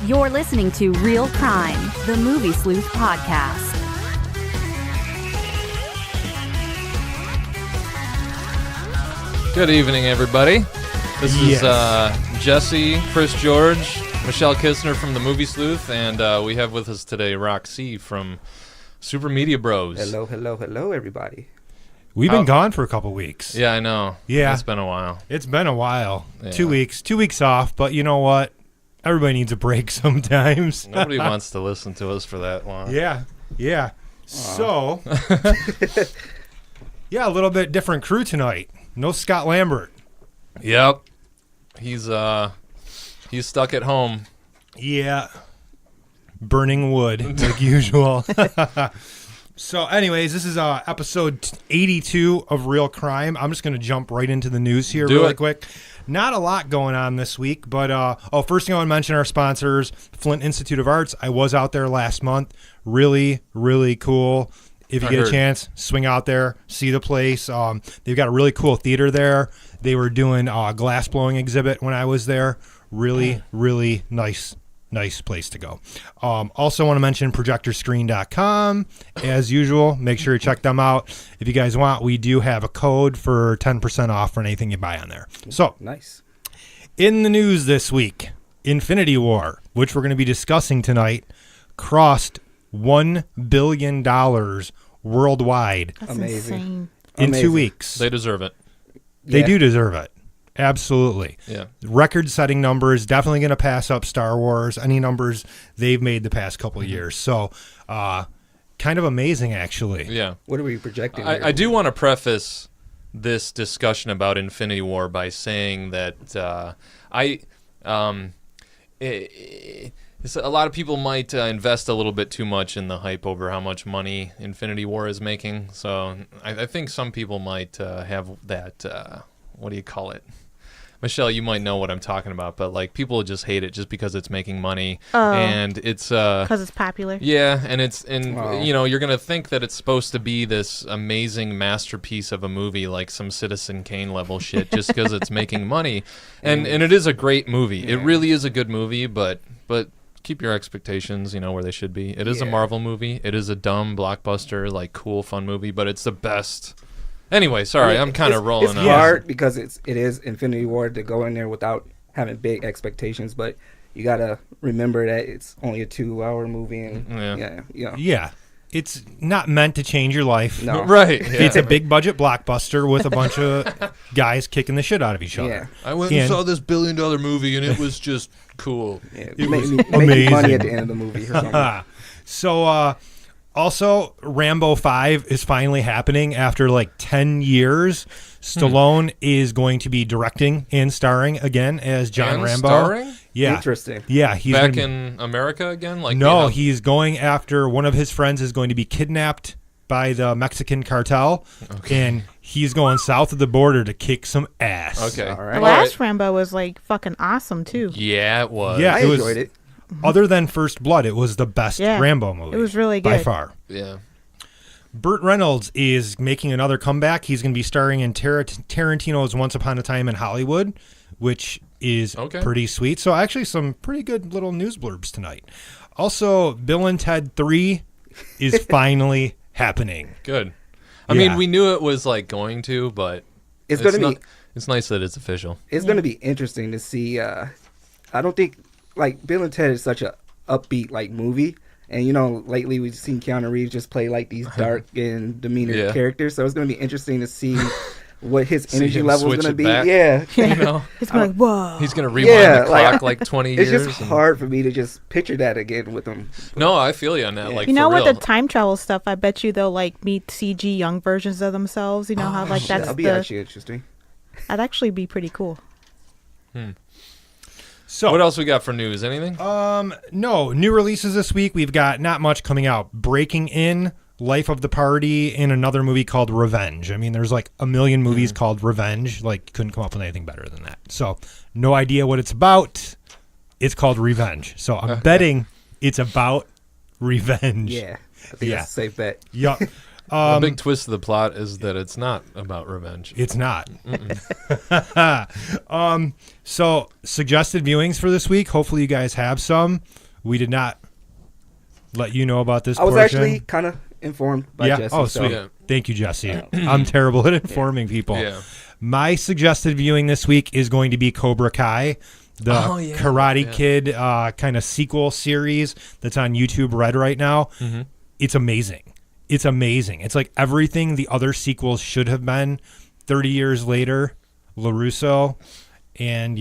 You're listening to Real Crime, the Movie Sleuth podcast. Good evening, everybody. This is Jesse, Chris George, Michelle Kistner from the Movie Sleuth, and we have with us today Roxy from Super Media Bros. Hello, everybody. We've been gone for a couple weeks. Yeah, I know. Yeah. It's been a while. It's been a while. Yeah. 2 weeks. 2 weeks off, but you know what? Everybody needs a break sometimes. Nobody wants to listen to us for that long. Yeah. So, yeah, a little bit different crew tonight. No Scott Lambert. Yep. He's stuck at home. Yeah. Burning wood, like usual. So, anyways, this is episode 82 of Real Crime. I'm just going to jump right into the news here really quick. Not a lot going on this week, but first thing I want to mention our sponsors, Flint Institute of Arts. I was out there last month. Really, really cool. If you get a chance, swing out there, see the place. They've got a really cool theater there. They were doing a glass blowing exhibit when I was there. Really, really nice place to go. Also want to mention projectorscreen.com. As usual, make sure you check them out. If you guys want, we do have a code for 10% off for anything you buy on there. So, nice. In the news this week, Infinity War, which we're going to be discussing tonight, crossed $1 billion worldwide. That's Amazing. insane. In 2 weeks. They deserve it. They do deserve it. Absolutely. Yeah. Record-setting numbers, definitely going to pass up Star Wars, any numbers they've made the past couple of years. So, kind of amazing, actually. Yeah. What are we projecting? I do want to preface this discussion about Infinity War by saying that a lot of people might invest a little bit too much in the hype over how much money Infinity War is making. So I think some people might have that, what do you call it? Michelle, you might know what I'm talking about, but like people just hate it just because it's making money, and it's because it's popular. Yeah, and you know, you're gonna think that it's supposed to be this amazing masterpiece of a movie, like some Citizen Kane level shit, just because it's making money, and it is a great movie. Yeah. It really is a good movie, but keep your expectations, where they should be. It is a Marvel movie. It is a dumb blockbuster, like cool, fun movie, but it's the best. Anyway, sorry, I'm kind of rolling. It's hard because it is Infinity War to go in there without having big expectations, but you gotta remember that it's only a 2-hour movie, and yeah, it's not meant to change your life. No, right? Yeah. It's a big budget blockbuster with a bunch of guys kicking the shit out of each other. Yeah, I went and saw this $1 billion movie, and it was just cool. Yeah, it was amazing. Money at the end of the movie. Or something. So. Also, Rambo 5 is finally happening after like 10 years. Stallone is going to be directing and starring again as John Rambo. Starring? Yeah. Interesting. Yeah, he's back in America again? He's going after one of his friends is going to be kidnapped by the Mexican cartel, and he's going south of the border to kick some ass. Okay. All right. The last Rambo was like fucking awesome too. Yeah, it was. Yeah, I enjoyed it. Other than First Blood, it was the best Rambo movie. It was really good. By far. Yeah. Burt Reynolds is making another comeback. He's going to be starring in Tarantino's Once Upon a Time in Hollywood, which is pretty sweet. So actually some pretty good little news blurbs tonight. Also, Bill and Ted 3 is finally happening. Good. I mean, we knew it was like going to, but it's nice that it's official. It's going to be interesting to see. I don't think like Bill and Ted is such a upbeat like movie, and lately we've seen Keanu Reeves just play like these dark and demeanor characters. So it's going to be interesting to see what his energy level is going to be. Back, yeah, it's like whoa. He's going to rewind the clock like 20 years. It's just hard for me to just picture that again with him. No, I feel you on that. Like, with real. the time travel stuff, I bet you they'll like meet CG young versions of themselves. How like that's that'll be actually interesting. That'd actually be pretty cool. So, what else we got for news? Anything? No. New releases this week. We've got not much coming out. Breaking In, Life of the Party, and another movie called Revenge. I mean, there's like a million movies called Revenge. Like, couldn't come up with anything better than that. So, no idea what it's about. It's called Revenge. So, I'm betting it's about revenge. Yeah. I think that's a safe bet. Yup. The big twist of the plot is that it's not about revenge. It's not. So suggested viewings for this week. Hopefully you guys have some. We did not let you know about this. I was portion. actually kind of informed by Jesse. Oh, so. sweet. Yeah. Thank you, Jesse. I'm terrible at informing people. Yeah. My suggested viewing this week is going to be Cobra Kai, the Karate Kid kind of sequel series that's on YouTube Red right now. Mm-hmm. It's amazing. It's amazing. It's like everything the other sequels should have been 30 years later. LaRusso and,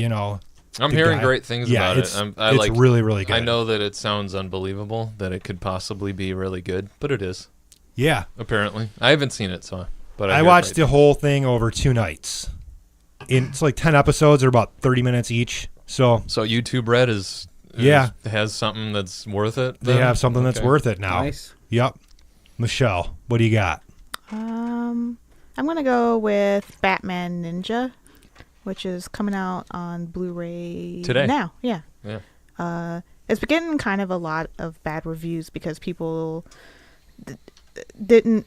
I'm hearing great things about it. It's really, really good. I know that it sounds unbelievable that it could possibly be really good, but it is. Yeah. Apparently. I haven't seen it, but I watched the whole thing over 2 nights. It's like 10 episodes. They're about 30 minutes each. So YouTube Red has something that's worth it? They have something that's worth it now. Nice. Yep. Michelle, what do you got? I'm gonna go with Batman Ninja, which is coming out on Blu-ray today. Now, yeah. It's getting kind of a lot of bad reviews because people didn't.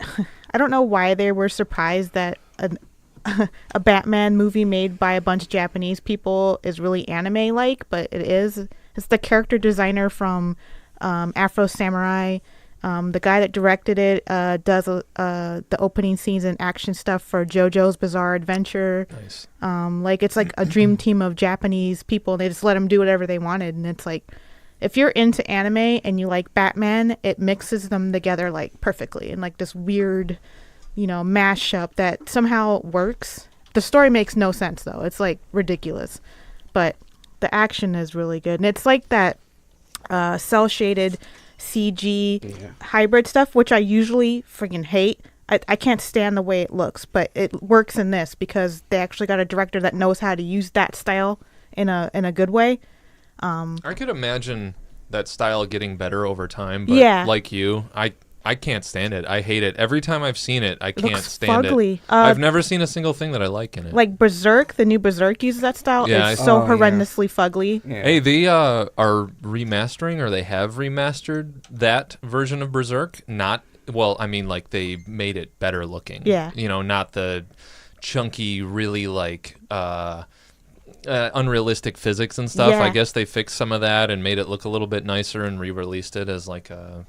I don't know why they were surprised that a Batman movie made by a bunch of Japanese people is really anime-like, but it is. It's the character designer from Afro Samurai. The guy that directed it does the opening scenes and action stuff for JoJo's Bizarre Adventure. Nice. It's like a dream team of Japanese people. They just let them do whatever they wanted, and it's like, if you're into anime and you like Batman, it mixes them together like perfectly in like this weird, mashup that somehow works. The story makes no sense though. It's like ridiculous, but the action is really good, and it's like that cell shaded CG hybrid stuff, which I usually freaking hate. I can't stand the way it looks, but it works in this because they actually got a director that knows how to use that style in a good way. I could imagine that style getting better over time, but like you, I can't stand it. I hate it. Every time I've seen it, I can't stand fugly. it. I've never seen a single thing that I like in it. Like Berserk, the new Berserk uses that style. Yeah, it's so horrendously fugly. Yeah. Hey, they are remastering, or they have remastered that version of Berserk. Like they made it better looking. Yeah. Not the chunky, really unrealistic physics and stuff. Yeah. I guess they fixed some of that and made it look a little bit nicer and re-released it as like a...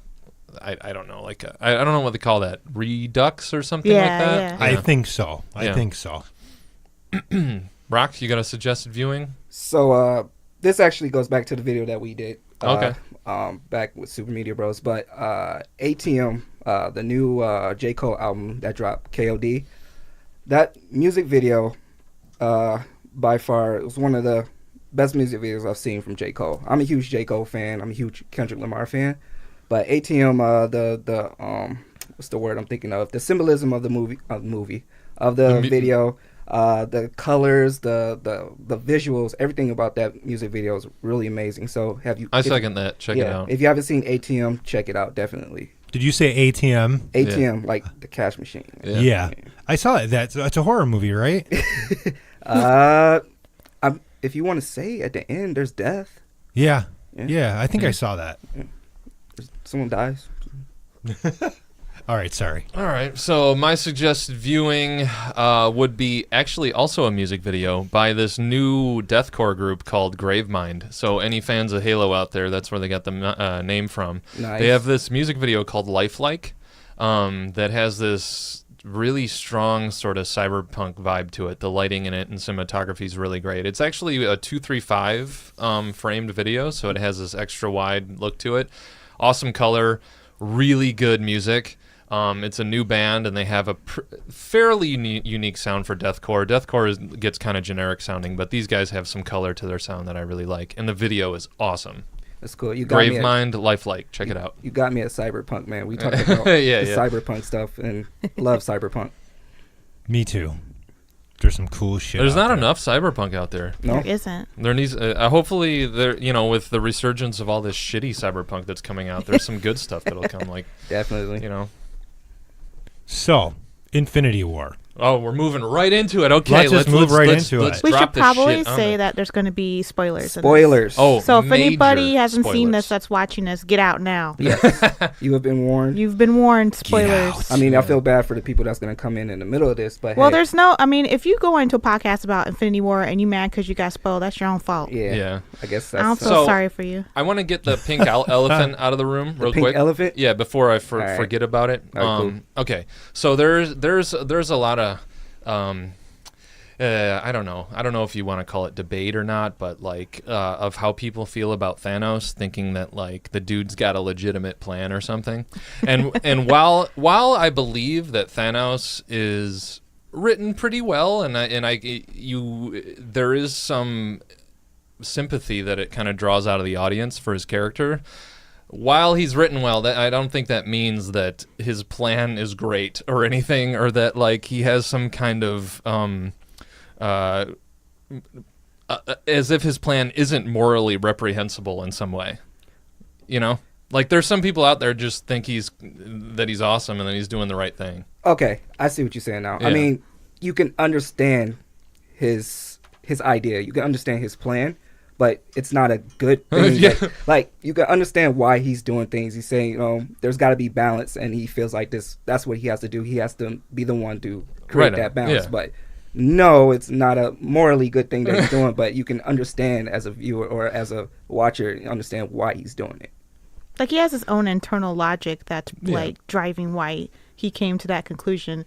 I don't know, I don't know what they call that, Redux or something like that. Yeah. I think so. I think so. Rock, you got a suggested viewing? So this actually goes back to the video that we did. Okay. Back with Super Media Bros. But ATM, the new J. Cole album that dropped, KOD, that music video, by far, was one of the best music videos I've seen from J. Cole. I'm a huge J. Cole fan. I'm a huge Kendrick Lamar fan. But ATM, the what's the word I'm thinking of? The symbolism of the video, the colors, the visuals, everything about that music video is really amazing. So I second that. Check it out. If you haven't seen ATM, check it out definitely. Did you say ATM? ATM, like the cash machine. Yeah. I saw it. That's a horror movie, right? If you want to say at the end, there's death. Yeah. I think I saw that. Someone dies. All right, sorry. All right, so my suggested viewing would be actually also a music video by this new deathcore group called Gravemind. So any fans of Halo out there, that's where they got the name from. Nice. They have this music video called Lifelike that has this really strong sort of cyberpunk vibe to it. The lighting in it and cinematography is really great. It's actually a 235 framed video, so it has this extra wide look to it. Awesome color, really good music. It's a new band, and they have a fairly unique sound for deathcore. Deathcore gets kind of generic sounding, but these guys have some color to their sound that I really like, and the video is awesome. That's cool. You got Gravemind, Lifelike. Check it out. You got me at cyberpunk, man. We talked about cyberpunk stuff, and love cyberpunk. Me too. There's some cool shit. There's not enough cyberpunk out there. No, there isn't. There needs. Hopefully, there. With the resurgence of all this shitty cyberpunk that's coming out, there's some good stuff that'll come. Like definitely. So, Infinity War. Oh, we're moving right into it. Okay, Let's just move right into it. We should drop this probably shit on say it. that there's going to be spoilers. Spoilers. Oh, So if anybody major hasn't seen this spoilers. that's watching us, get out now. Yes. You have been warned. You've been warned. Spoilers. I mean, I feel bad for the people that's going to come in the middle of this, but Well, hey, there's no. I mean, if you go into a podcast about Infinity War and you mad because you got spoiled, that's your own fault. yeah, I guess I don't that's feel So- sorry for you. I want to get the pink elephant out of the room real pink quick. elephant? Yeah, before I right. forget about it. All right, cool. Okay, so there's a lot of I don't know if you want to call it debate or not, but like of how people feel about Thanos, thinking that like the dude's got a legitimate plan or something. And while I believe that Thanos is written pretty well, and there is some sympathy that it kind of draws out of the audience for his character. While he's written well, I don't think that means that his plan is great or anything, or that like he has some kind of as if his plan isn't morally reprehensible in some way. You know, like there's some people out there just think he's awesome and that he's doing the right thing. Okay, I see what you're saying now. Yeah. I mean, you can understand his idea. You can understand his plan, but it's not a good thing. Yeah. Like you can understand why he's doing things. He's saying, there's got to be balance, and he feels like that's what he has to do. He has to be the one to create Right, that balance. yeah. But no, it's not a morally good thing that he's doing, but you can understand as a viewer or as a watcher, understand why he's doing it. Like he has his own internal logic that's like driving why he came to that conclusion.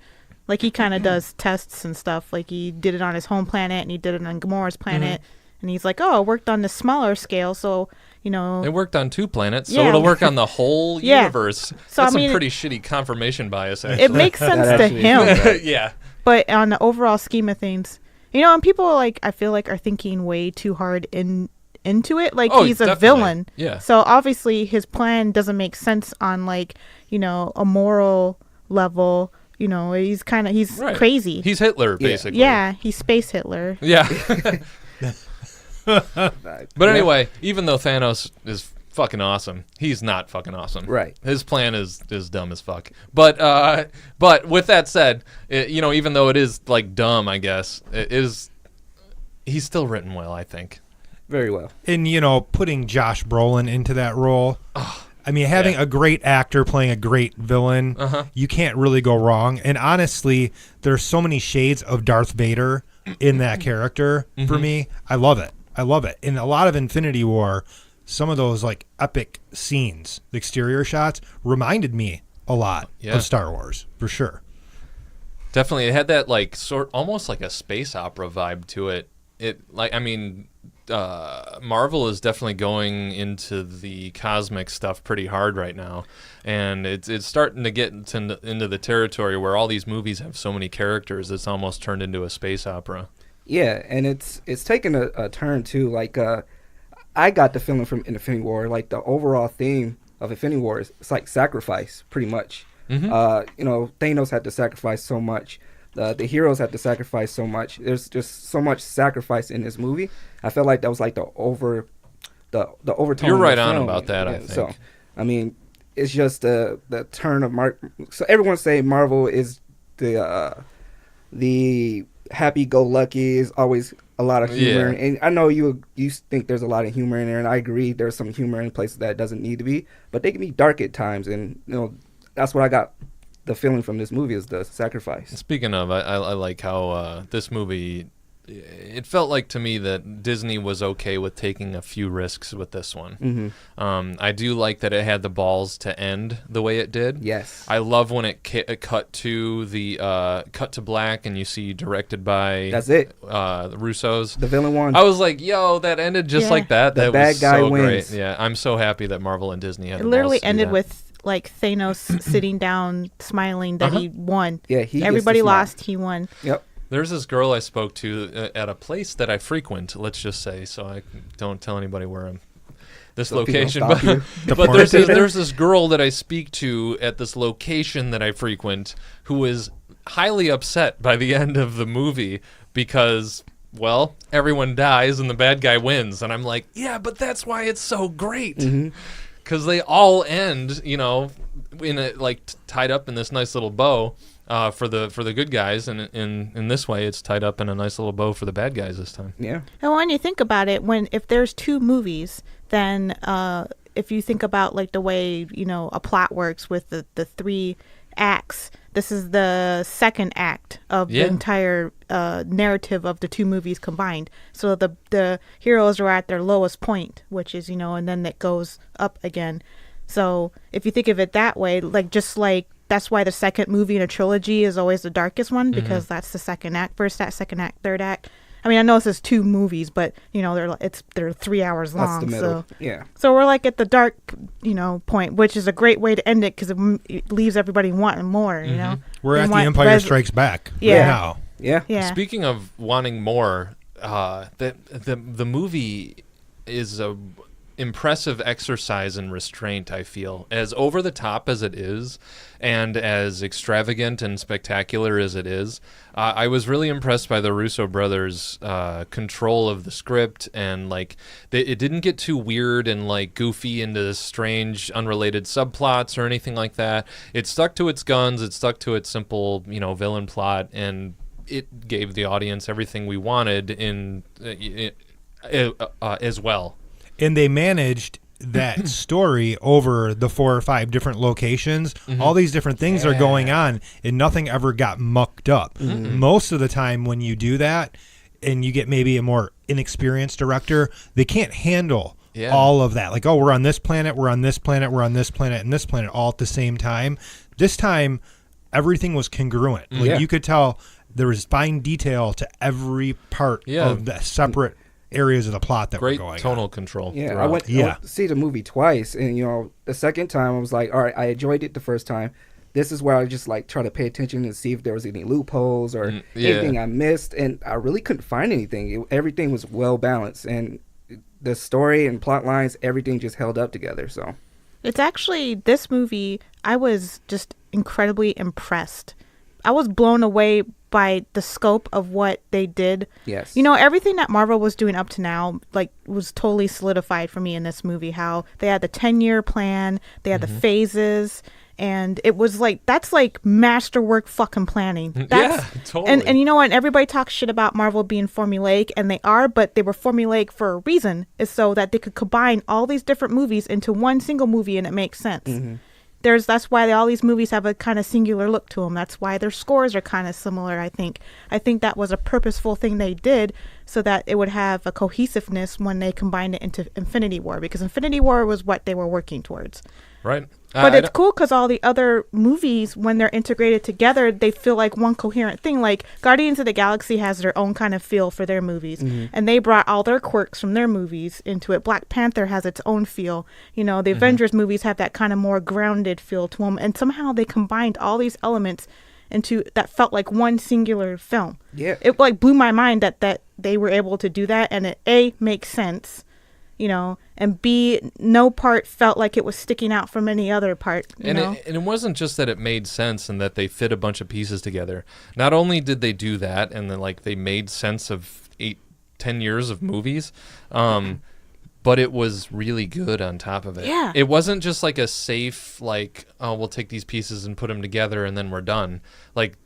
Like he kind of does tests and stuff. Like he did it on his home planet and he did it on Gamora's planet. And he's like, oh, it worked on the smaller scale. So, It worked on 2 planets, so Yeah. it'll work on the whole Yeah. universe. So, That's I mean, some pretty shitty confirmation bias, actually. it makes sense That to actually him. is Yeah. But on the overall scheme of things, and people like, I feel like are thinking way too hard into it. Like he's a definitely. villain. Yeah. So obviously his plan doesn't make sense on like, a moral level. He's Right. crazy. He's Hitler, basically. Yeah, he's Space Hitler. Yeah. But anyway, even though Thanos is fucking awesome, he's not fucking awesome. Right. His plan is dumb as fuck. But with that said, even though it is like dumb, I guess he's still written well, I think. Very well. And, putting Josh Brolin into that role. I mean, having a great actor playing a great villain, you can't really go wrong. And honestly, there's so many shades of Darth Vader in that character for me. I love it. In a lot of Infinity War, some of those like epic scenes, the exterior shots, reminded me a lot of Star Wars, for sure. Definitely, it had that like almost like a space opera vibe to it. Marvel is definitely going into the cosmic stuff pretty hard right now, and it's starting to get into the territory where all these movies have so many characters it's almost turned into a space opera. Yeah, and it's taken a turn too. Like I got the feeling from Infinity War, like the overall theme of Infinity War is it's like sacrifice, pretty much. Thanos had to sacrifice so much. The heroes had to sacrifice so much. There's just so much sacrifice in this movie. I felt like that was like the overtone. You're right of the on film. about that. Yeah, I think. So, I mean, it's just the turn of So everyone say Marvel is the happy-go-lucky, is always a lot of humor, and I know you think there's a lot of humor in there, and I agree there's some humor in places that it doesn't need to be, but they can be dark at times, and that's what I got the feeling from this movie is the sacrifice. Speaking of, I like how this movie, it felt like to me that Disney was okay with taking a few risks with this one. I do like that it had the balls to end the way it did. Yes. I love when it cut to black and you see directed by That's it. The Russos. The villain won. I was like, yo, that ended just like that. The that bad was guy so wins. great. Yeah, I'm so happy that Marvel and Disney had It the literally balls to do ended that. with like Thanos sitting down, smiling that he won. Yeah, he gets Everybody to smile. lost, he won. Yep. There's this girl I spoke to at a place that I frequent, let's just say, so I don't tell anybody where I'm. This So people location, stop you. but there's this girl that I speak to at this location that I frequent who is highly upset by the end of the movie because, well, everyone dies and the bad guy wins, and I'm like, yeah, but that's why it's so great, because they all end, in a tied up in this nice little bow. for the good guys, and in this way, it's tied up in a nice little bow for the bad guys this time. And when you think about it, if there's 2 movies, then if you think about like the way a plot works with the 3 acts, this is the second act of the entire narrative of the 2 movies combined. So the heroes are at their lowest point, which is and then it goes up again. So if you think of it that way, that's why the second movie in a trilogy is always the darkest one, because that's the second act, first act, second act, third act. I mean, I know this is 2 movies, but they're 3 hours long. That's the middle. So we're like at the dark, point, which is a great way to end it because it leaves everybody wanting more. We're at the Empire Strikes Back now. Yeah. Speaking of wanting more, the movie is a impressive exercise in restraint, I feel. As over the top as it is, and as extravagant and spectacular as it is, I was really impressed by the Russo brothers' control of the script, and it didn't get too weird and goofy into strange unrelated subplots or anything like that. It stuck to its guns, it stuck to its simple villain plot, and it gave the audience everything we wanted as well. And they managed that story over the 4 or 5 different locations. All these different things are going on, and nothing ever got mucked up. Most of the time when you do that, and you get maybe a more inexperienced director, they can't handle all of that. We're on this planet, we're on this planet, we're on this planet, and this planet all at the same time. This time, everything was congruent. You could tell there was fine detail to every part of the separate areas of the plot that were going on. Great tonal control. I went to see the movie twice, and the second time I was like, all right, I enjoyed it the first time. This is where I just try to pay attention and see if there was any loopholes or anything I missed, and I really couldn't find anything. Everything was well balanced, and the story and plot lines, everything just held up together. So it's actually, this movie, I was just incredibly impressed. I was blown away by the scope of what they did. Yes. Everything that Marvel was doing up to now, was totally solidified for me in this movie. How they had the 10-year plan, they had the phases, and it was that's masterwork fucking planning. Totally. And you know what? Everybody talks shit about Marvel being formulaic, and they are, but they were formulaic for a reason, is so that they could combine all these different movies into one single movie, and it makes sense. That's why all these movies have a kind of singular look to them. That's why their scores are kind of similar, I think. I think that was a purposeful thing they did so that it would have a cohesiveness when they combined it into Infinity War, because Infinity War was what they were working towards. Right. But it's cool because all the other movies, when they're integrated together, they feel like one coherent thing. Guardians of the Galaxy has their own kind of feel for their movies, and they brought all their quirks from their movies into it. Black Panther has its own feel. The Avengers movies have that kind of more grounded feel to them, and somehow they combined all these elements into that felt like one singular film. Yeah, it blew my mind that they were able to do that, and it A, makes sense. And B, no part felt like it was sticking out from any other part. It wasn't just that it made sense and that they fit a bunch of pieces together. Not only did they do that, and then they made sense of 8-10 years of movies, but it was really good on top of it. Yeah. It wasn't just a safe, we'll take these pieces and put them together and then we're done.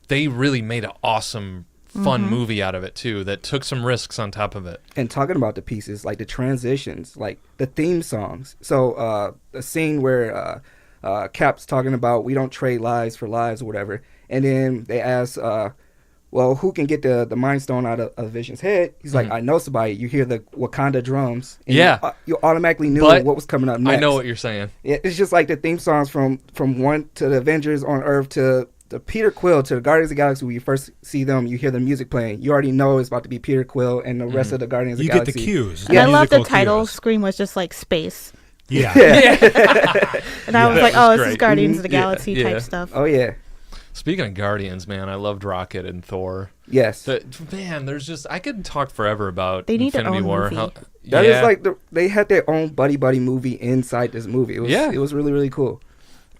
They really made an awesome fun movie out of it too that took some risks on top of it. And talking about the pieces, the transitions, the theme songs. So the scene where Cap's talking about we don't trade lives for lives or whatever, and then they ask who can get the Mind Stone out of Vision's head? He's like, I know somebody. You hear the Wakanda drums, and you automatically knew what was coming up next. I know what you're saying. It's just the theme songs from one to the Avengers on Earth to the Peter Quill to the Guardians of the Galaxy. When you first see them, you hear the music playing. You already know it's about to be Peter Quill and the rest of the Guardians of the Galaxy. You get the cues. And I love the title screen was just space. Yeah. And I was like, oh, this is Guardians of the Galaxy type stuff. Oh, yeah. Speaking of Guardians, man, I loved Rocket and Thor. Yes. There's just, I could talk forever about they need Infinity their own War. movie. That is they had their own buddy movie inside this movie. It was really, really cool.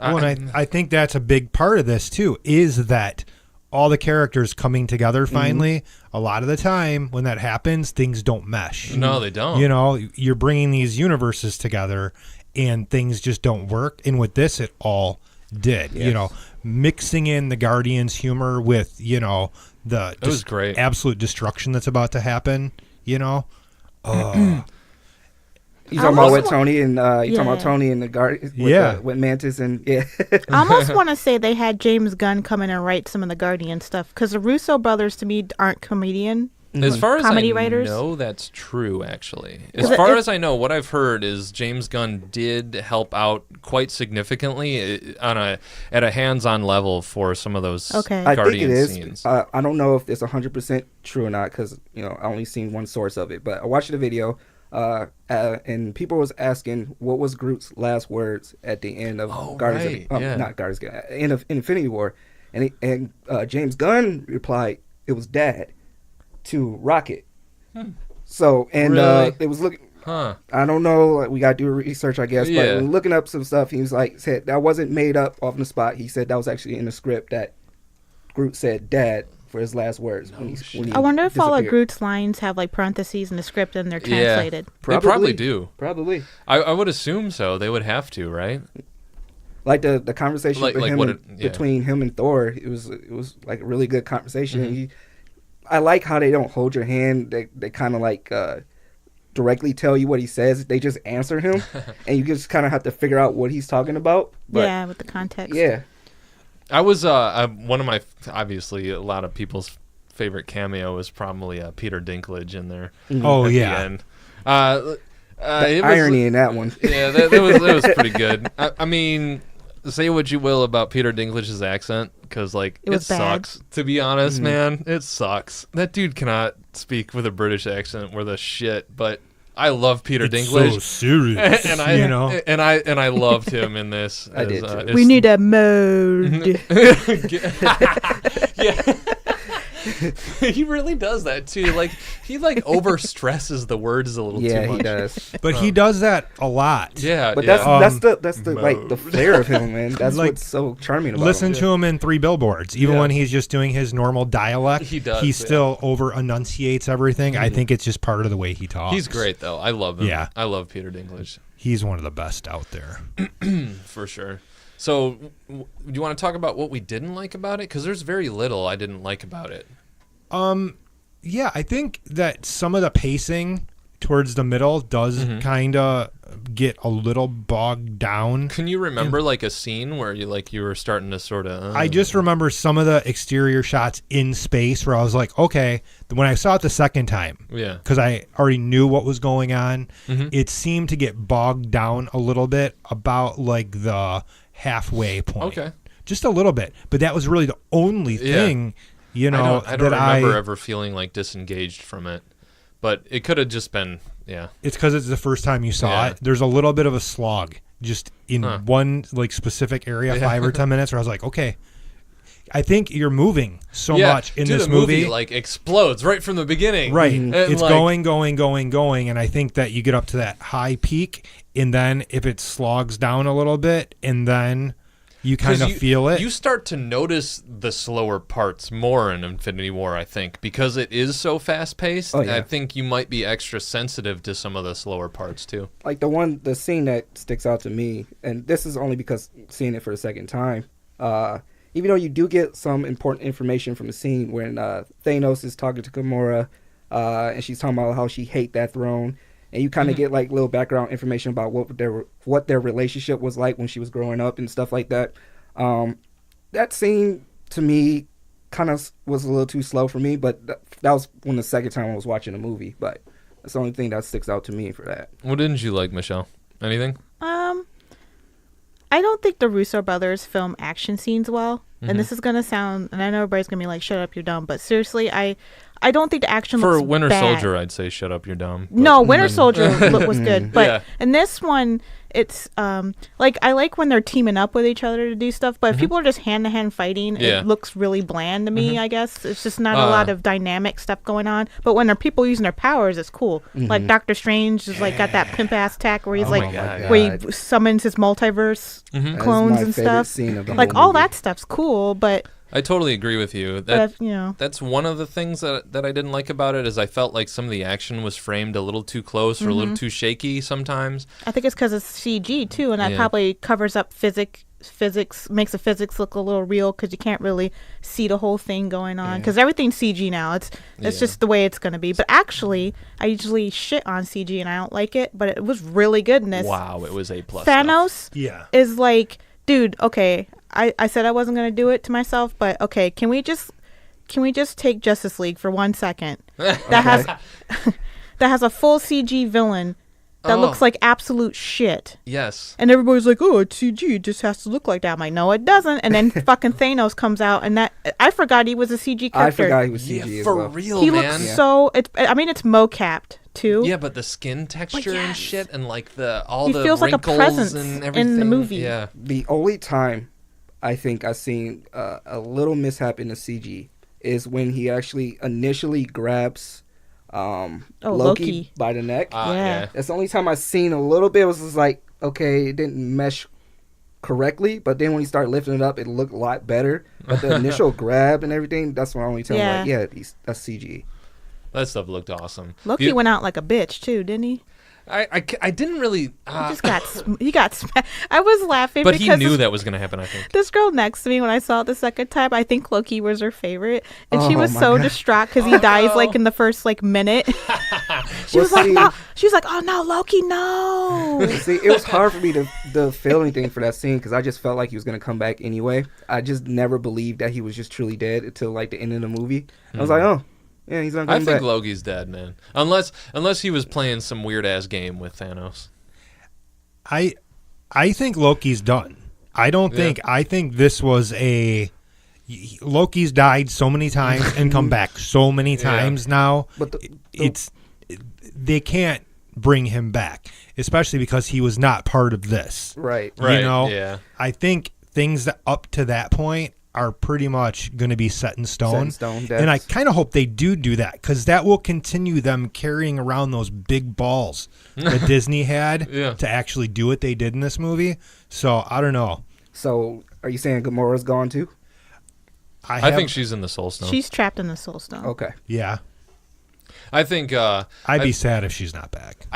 Well, and I think that's a big part of this too, is that all the characters coming together finally. A lot of the time when that happens, things don't mesh. No, they don't. You're bringing these universes together and things just don't work. And with this, it all did. Yes. You know, mixing in the Guardians humor with, you know, the It was great. absolute destruction that's about to happen, you know. You talking about with almost Tony and you talking about Yeah. Tony and the Guardians Yeah. with Mantis and yeah. I almost want to say they had James Gunn come in and write some of the Guardian stuff because the Russo brothers to me aren't comedian. As far as Comedy I writers? know, that's true, actually. As Is far it- as I know, what I've heard is James Gunn did help out quite significantly at a hands-on level for some of those Okay. I think Guardian it is. scenes. I don't know if it's 100% true or not because I only seen one source of it. But I watched the video, and people was asking what was Groot's last words at the end of Guardians, right, yeah. not Guardians, end of Infinity War, and James Gunn replied it was Dad to Rocket. So and Really? it was looking. Huh. I don't know. Like, we got to do research, I guess. Yeah. But when looking up some stuff, he was like, said that wasn't made up off the spot. He said that was actually in the script that Groot said "Dad" for his last words when he I wonder if all of disappeared. Groot's lines have like parentheses in the script and they're Yeah. translated. They probably do. Probably. I would assume so. They would have to, right? Like the conversation Like with him what and- yeah. between him and Thor, it was like a really good conversation. Mm-hmm. I like how they don't hold your hand. They kind of like directly tell you what he says. They just answer him, and you just kind of have to figure out what he's talking about. But, Yeah, with the context. yeah. I was one of my obviously a lot of people's favorite cameo was probably Peter Dinklage in there. Oh, at the yeah. end. The It was- irony in that one. Yeah, that was pretty good. I mean, say what you will about Peter Dinklage's accent, because like It was bad. sucks. To be honest, man, it sucks. That dude cannot speak with a British accent worth a shit. But I love Peter It's Dinklage, so serious, and I you know. and I loved him in this. I did too. We need a mode. yeah. He really does that too. Like he over stresses the words a little Yeah, too much. he does. But he does that a lot. Yeah, But yeah. that's the like the flair of him, man. That's Like, what's so charming about Listen him. to him in Three Billboards. Even Yeah. when he's just doing his normal dialect, He does, he yeah. still over enunciates everything. I think it's just part of the way he talks. He's great though. I love him. Yeah. I love Peter Dinklage He's one of the best out there. for sure. So, do you want to talk about what we didn't like about it? Because there's very little I didn't like about it. Yeah, I think that some of the pacing towards the middle does kind of get a little bogged down. Can you remember like a scene where you were starting to sort of? I just remember some of the exterior shots in space where I was like, okay, when I saw it the second time, Yeah. because I already knew what was going on, Mm-hmm. it seemed to get bogged down a little bit about like the halfway point. Okay. Just a little bit. But that was really the only Yeah. thing, you know, I don't that remember ever feeling like disengaged from it, but it could have just been It's because it's the first time you saw Yeah. it. There's a little bit of a slog just in one like specific area, 5 or 10 minutes, where I was like, okay, I think you're moving so much in Dude, this the movie. like explodes right from the beginning. Right. And, It's like, going. And I think that you get up to that high peak. And then if it slogs down a little bit and then you kind 'cause of feel it. You start to notice the slower parts more in Infinity War, I think, because it is so fast paced. Oh, yeah. I think you might be extra sensitive to some of the slower parts too. Like the scene that sticks out to me, and this is only because seeing it for the second time. Even though you do get some important information from the scene when Thanos is talking to Gamora, and she's talking about how she hate that throne, and you kind of get like little background information about what their relationship was like when she was growing up and stuff like that. That scene to me kind of was a little too slow for me, but that was when the second time I was watching the movie. But that's the only thing that sticks out to me for that. What didn't you like, Michelle? Anything? I don't think the Russo brothers film action scenes well. And this is going to sound, and I know everybody's going to be like, shut up, you're dumb. But seriously, I don't think the action For looks Winter bad. Soldier, I'd say shut up, you're dumb. But- No, Winter Soldier was good. But Yeah. in this one, it's like I like when they're teaming up with each other to do stuff. But if people are just hand to hand fighting, Yeah. it looks really bland to me. I guess it's just not a lot of dynamic stuff going on. But when there are people using their powers, it's cool. Like Doctor Strange is like got that pimp ass tech where he's like my God. where he summons his multiverse That is clones my and favorite stuff. scene of the Like whole all movie. that stuff's cool, but I totally agree with you. but you know. That's one of the things that I didn't like about it is I felt like some of the action was framed a little too close or a little too shaky sometimes. I think it's because it's CG too, and that Yeah. probably covers up physics makes the physics look a little real because you can't really see the whole thing going on because everything's CG now. It's just the way it's going to be. But actually, I usually shit on CG and I don't like it, but it was really good in this. Wow, it was A+. Thanos is like, dude, okay, I said I wasn't going to do it to myself, but okay, can we just take Justice League for 1 second? That has a full CG villain that looks like absolute shit. Yes. And everybody's like, oh, it's CG. It just has to look like that. I'm like, no, it doesn't. And then fucking Thanos comes out, and I forgot he was a CG character. I forgot he was CG as for well. real, He man. looks so... it's mo-capped, too. Yeah, but the skin texture and shit, and like all He the feels like a wrinkles presence and everything. in the movie. Yeah. The only time I think I've seen a little mishap in the CG is when he actually initially grabs Loki by the neck. Yeah. That's the only time I've seen a little bit. It was just like, okay, it didn't mesh correctly, but then when he started lifting it up, it looked a lot better. But the initial grab and everything, that's my only time. I'm like, that's CG. That stuff looked awesome. Loki went out like a bitch, too, didn't he? I didn't really... He got smacked. I was laughing but because... he knew that was going to happen, I think. This girl next to me, when I saw it the second time, I think Loki was her favorite. And she was so distraught because he dies like in the first like minute. She was like, no. She was like, oh no, Loki, no. See, it was hard for me to feel anything for that scene because I just felt like he was going to come back anyway. I just never believed that he was just truly dead until like the end of the movie. I was like, oh. Yeah, he's not coming back. I think Loki's dead, man. Unless he was playing some weird ass game with Thanos. I think Loki's done. I don't think. I think this was Loki's died so many times and come back so many times now. But they can't bring him back, especially because he was not part of this. Right. You know. Yeah. I think things up to that point are pretty much going to be set in stone. And I kind of hope they do that because that will continue them carrying around those big balls that Disney had to actually do what they did in this movie. So I don't know. So are you saying Gamora's gone too? I think she's in the Soul Stone. She's trapped in the Soul Stone. Okay. Yeah. I think I'd be sad if she's not back.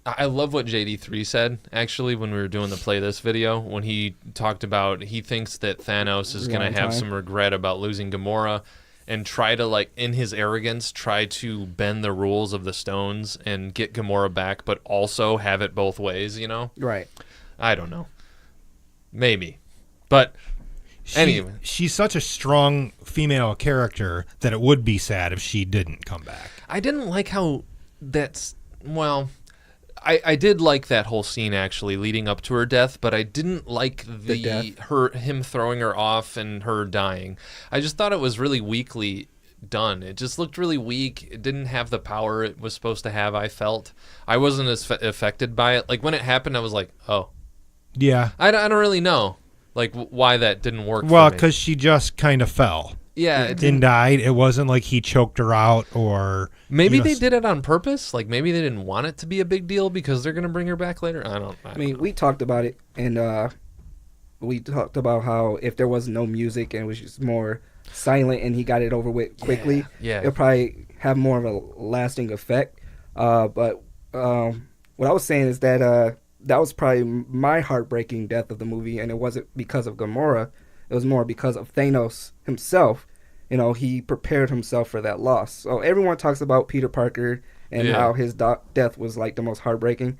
I love what JD3 said, actually, when we were doing the Play This video, when he talked about he thinks that Thanos is going to have some regret about losing Gamora and try to, like, in his arrogance, try to bend the rules of the stones and get Gamora back, but also have it both ways, you know? Right. I don't know. Maybe. But anyway. She's such a strong female character that it would be sad if she didn't come back. I didn't like how that's... Well... I did like that whole scene actually leading up to her death, but I didn't like him throwing her off and her dying. I just thought it was really weakly done. It just looked really weak. It didn't have the power it was supposed to have. I felt I wasn't as affected by it. Like when it happened, I was like, oh, yeah. I don't really know like why that didn't work. Well, because she just kind of fell. Yeah, and died. It wasn't like he choked her out or... Maybe they did it on purpose. Like maybe they didn't want it to be a big deal because they're going to bring her back later. I don't know. We talked about it, and we talked about how if there was no music and it was just more silent and he got it over with quickly, it'll probably have more of a lasting effect. But what I was saying is that that was probably my heartbreaking death of the movie, and it wasn't because of Gamora. It was more because of Thanos himself. You know, he prepared himself for that loss. So everyone talks about Peter Parker and how his death was like the most heartbreaking.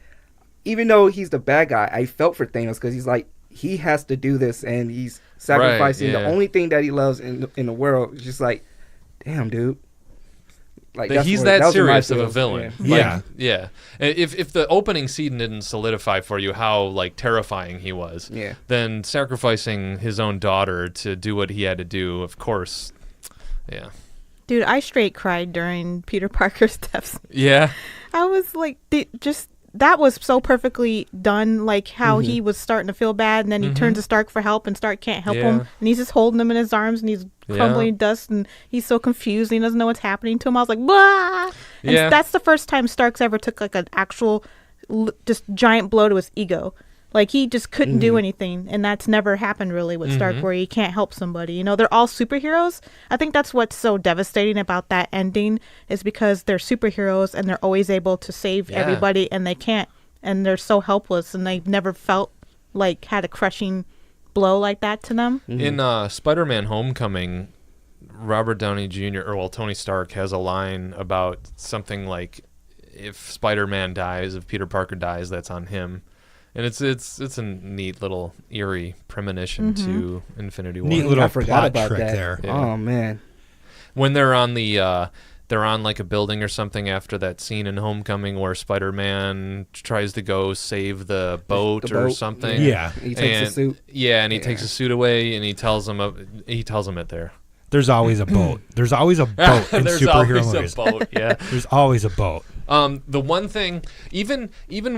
Even though he's the bad guy, I felt for Thanos because he's like, he has to do this and he's sacrificing the only thing that he loves in the world. It's just like, damn, dude. Like he's that serious of a villain. Yeah. Yeah. If the opening scene didn't solidify for you how like terrifying he was, then sacrificing his own daughter to do what he had to do, of course. Yeah. Dude, I straight cried during Peter Parker's death. Yeah. I was like, that was so perfectly done, like how he was starting to feel bad, and then he turns to Stark for help, and Stark can't help him, and he's just holding him in his arms, and he's crumbling dust, and he's so confused, and he doesn't know what's happening to him. I was like, blah! And that's the first time Stark's ever took like an actual just giant blow to his ego. Like he just couldn't do anything, and that's never happened really with Stark, where he can't help somebody. You know, they're all superheroes. I think that's what's so devastating about that ending is because they're superheroes and they're always able to save everybody, and they can't, and they're so helpless, and they've never felt like had a crushing blow like that to them. In Spider-Man Homecoming, Robert Downey Jr. Tony Stark has a line about something like, if Spider-Man dies, if Peter Parker dies, that's on him. And it's a neat little eerie premonition to Infinity War. Neat little I forgot about trick that. there. Yeah. Oh man. When they're on they're on like a building or something after that scene in Homecoming where Spider-Man tries to go save the boat or something. Yeah. He takes the suit. Yeah, and he takes the suit away and he tells him it there. There's always a boat. There's always a boat in There's superhero always movies. a boat. Yeah. There's always a boat. The one thing, even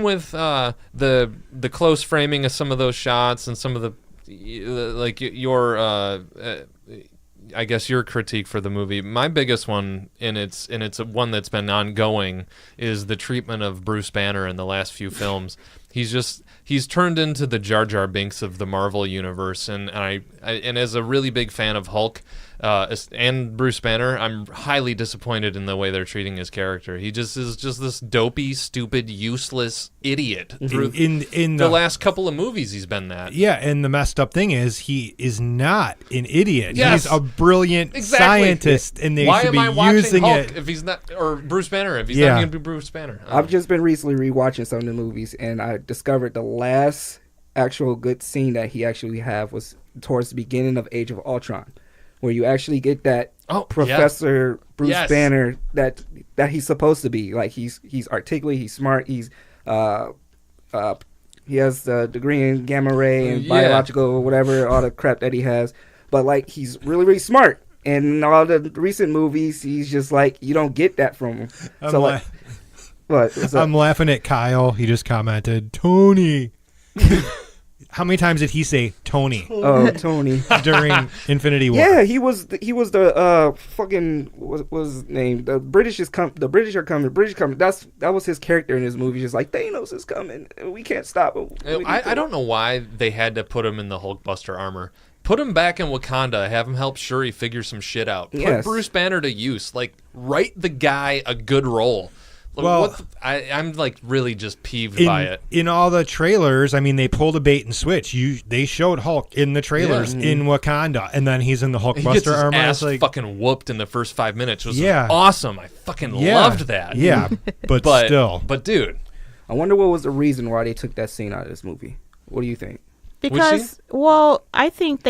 with the close framing of some of those shots and some of the like your I guess your critique for the movie, my biggest one, and it's one that's been ongoing, is the treatment of Bruce Banner in the last few films. He's turned into the Jar Jar Binks of the Marvel universe, and I as a really big fan of Hulk and Bruce Banner, I'm highly disappointed in the way they're treating his character. He just is this dopey, stupid, useless idiot. Through In the last couple of movies, he's been that. Yeah, and the messed up thing is he is not an idiot. Yes. He's a brilliant Exactly. scientist, and they Why should am be I watching using Hulk it. if he's not, or Bruce Banner if he's Yeah. not going to be Bruce Banner? I've just been recently rewatching some of the movies, and I discovered the last actual good scene that he actually had was towards the beginning of Age of Ultron, where you actually get that Professor Bruce Banner that he's supposed to be. Like he's articulate, he's smart, he has the degree in gamma ray and biological or whatever, all the crap that he has. But like he's really, really smart. And in all the recent movies, he's just like, you don't get that from him. I'm laughing at Kyle. He just commented, Tony. How many times did he say Tony? Oh, Tony. During Infinity War. Yeah, he was the fucking what was his name? The British are coming. That was his character in his movie. Just like Thanos is coming. We can't stop him. I don't know why they had to put him in the Hulkbuster armor. Put him back in Wakanda. Have him help Shuri figure some shit out. Put Bruce Banner to use. Like, write the guy a good role. Well, I'm like really just peeved by it. In all the trailers, I mean, they pulled a bait and switch. They showed Hulk in the trailers in Wakanda, and then he's in the Hulkbuster he gets his armor. ass fucking whooped in the first 5 minutes. It was awesome. I fucking loved that. Yeah, but still. But dude, I wonder what was the reason why they took that scene out of this movie. What do you think? Because, I think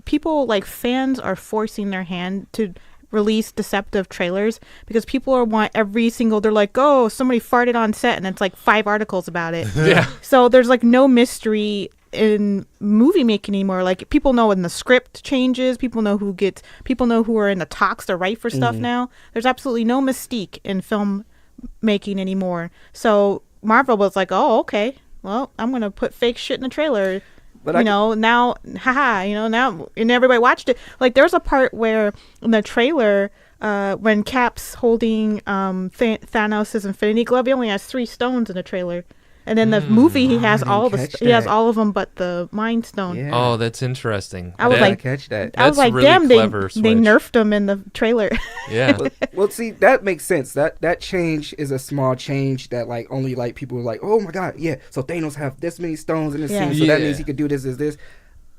people like fans are forcing their hand to release deceptive trailers because people want every single, they're like, oh, somebody farted on set, and it's like 5 articles about it. Yeah. So there's like no mystery in movie making anymore. Like, people know when the script changes, people know who are in the talks to write for stuff now. There's absolutely no mystique in film making anymore. So Marvel was like, oh, okay, well, I'm gonna put fake shit in the trailer. But now, now, and everybody watched it. Like, there's a part where in the trailer, when Cap's holding Thanos' Infinity Glove, he only has 3 stones in the trailer. And in the movie, he has he has all of them but the Mind Stone. Yeah. Oh, that's interesting. I was like, catch that. I was like, really damn, they switch. nerfed him in the trailer. Yeah. Well, see, that makes sense. That change is a small change that like only like people were like, oh my god, yeah. So Thanos have this many stones in the scene, so that means he could do this.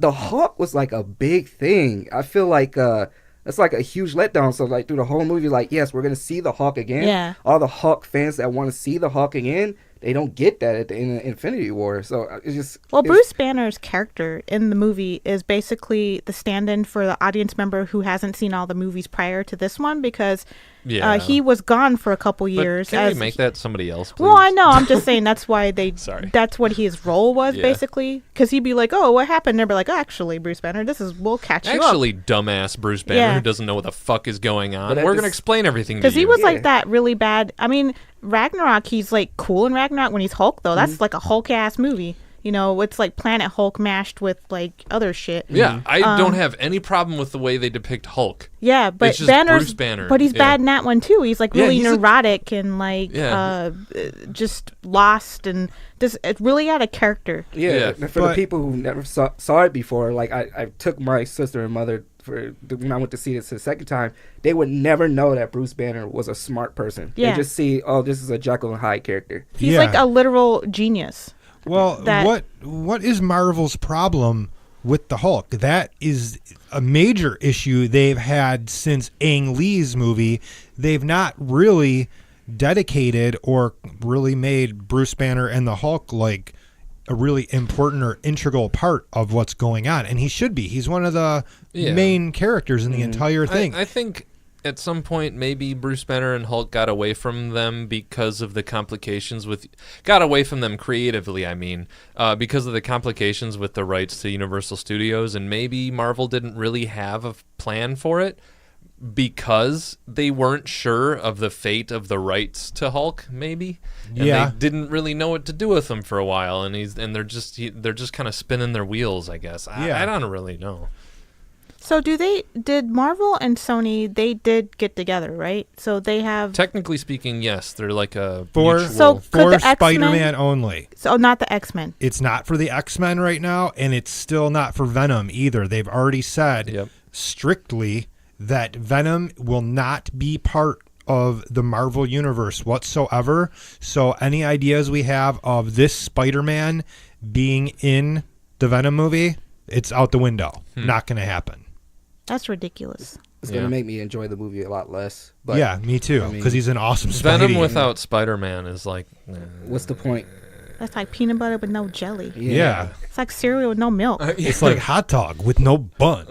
The Hulk was like a big thing. I feel like it's like a huge letdown. So like through the whole movie, like, yes, we're gonna see the Hulk again. Yeah. All the Hulk fans that want to see the Hulk again, they don't get that at the end of Infinity War. So it's just... Well, Bruce Banner's character in the movie is basically the stand-in for the audience member who hasn't seen all the movies prior to this one because he was gone for a couple years. But can we make that somebody else, please? Well, I know. I'm just saying that's why they... Sorry. That's what his role was, basically. Because he'd be like, oh, what happened? And they'd be like, oh, actually, Bruce Banner, we'll catch you up. Actually, dumbass Bruce Banner who doesn't know what the fuck is going on. We're going to explain everything to you. Because he was like that really bad... I mean... Ragnarok, he's like cool in Ragnarok when he's Hulk, though. That's like a Hulk ass movie. You know, it's like Planet Hulk mashed with like other shit. Yeah, I don't have any problem with the way they depict Hulk. Yeah, but it's just Bruce Banner. But he's bad in that one too. He's like really neurotic and like just lost and just really out of character. Yeah. For the people who never saw it before, like I took my sister and mother when I went to see this the second time, they would never know that Bruce Banner was a smart person. Yeah. They just see, oh, this is a Jekyll and Hyde character. He's like a literal genius. Well, what is Marvel's problem with the Hulk? That is a major issue they've had since Ang Lee's movie. They've not really dedicated or really made Bruce Banner and the Hulk like a really important or integral part of what's going on, and he should be. He's one of the main characters in the entire thing. I think at some point maybe Bruce Banner and Hulk got away from them because of the complications got away from them creatively, I mean, because of the complications with the rights to Universal Studios, and maybe Marvel didn't really have a plan for it because they weren't sure of the fate of the rights to Hulk, maybe. And they didn't really know what to do with him for a while, and they're just kind of spinning their wheels, I guess. I don't really know. So did Marvel and Sony, they did get together, right? So they have... Technically speaking, yes. They're like a for mutual... Spider-Man only. So not the X-Men. It's not for the X-Men right now, and it's still not for Venom either. They've already said strictly that Venom will not be part of the Marvel universe whatsoever. So any ideas we have of this Spider-Man being in the Venom movie, it's out the window. Not going to happen. That's ridiculous. It's going to make me enjoy the movie a lot less. But, yeah, me too, because he's an awesome Spidey. Venom without Spider-Man is like... what's the point? That's like peanut butter with no jelly. Yeah. It's like cereal with no milk. It's like hot dog with no bun.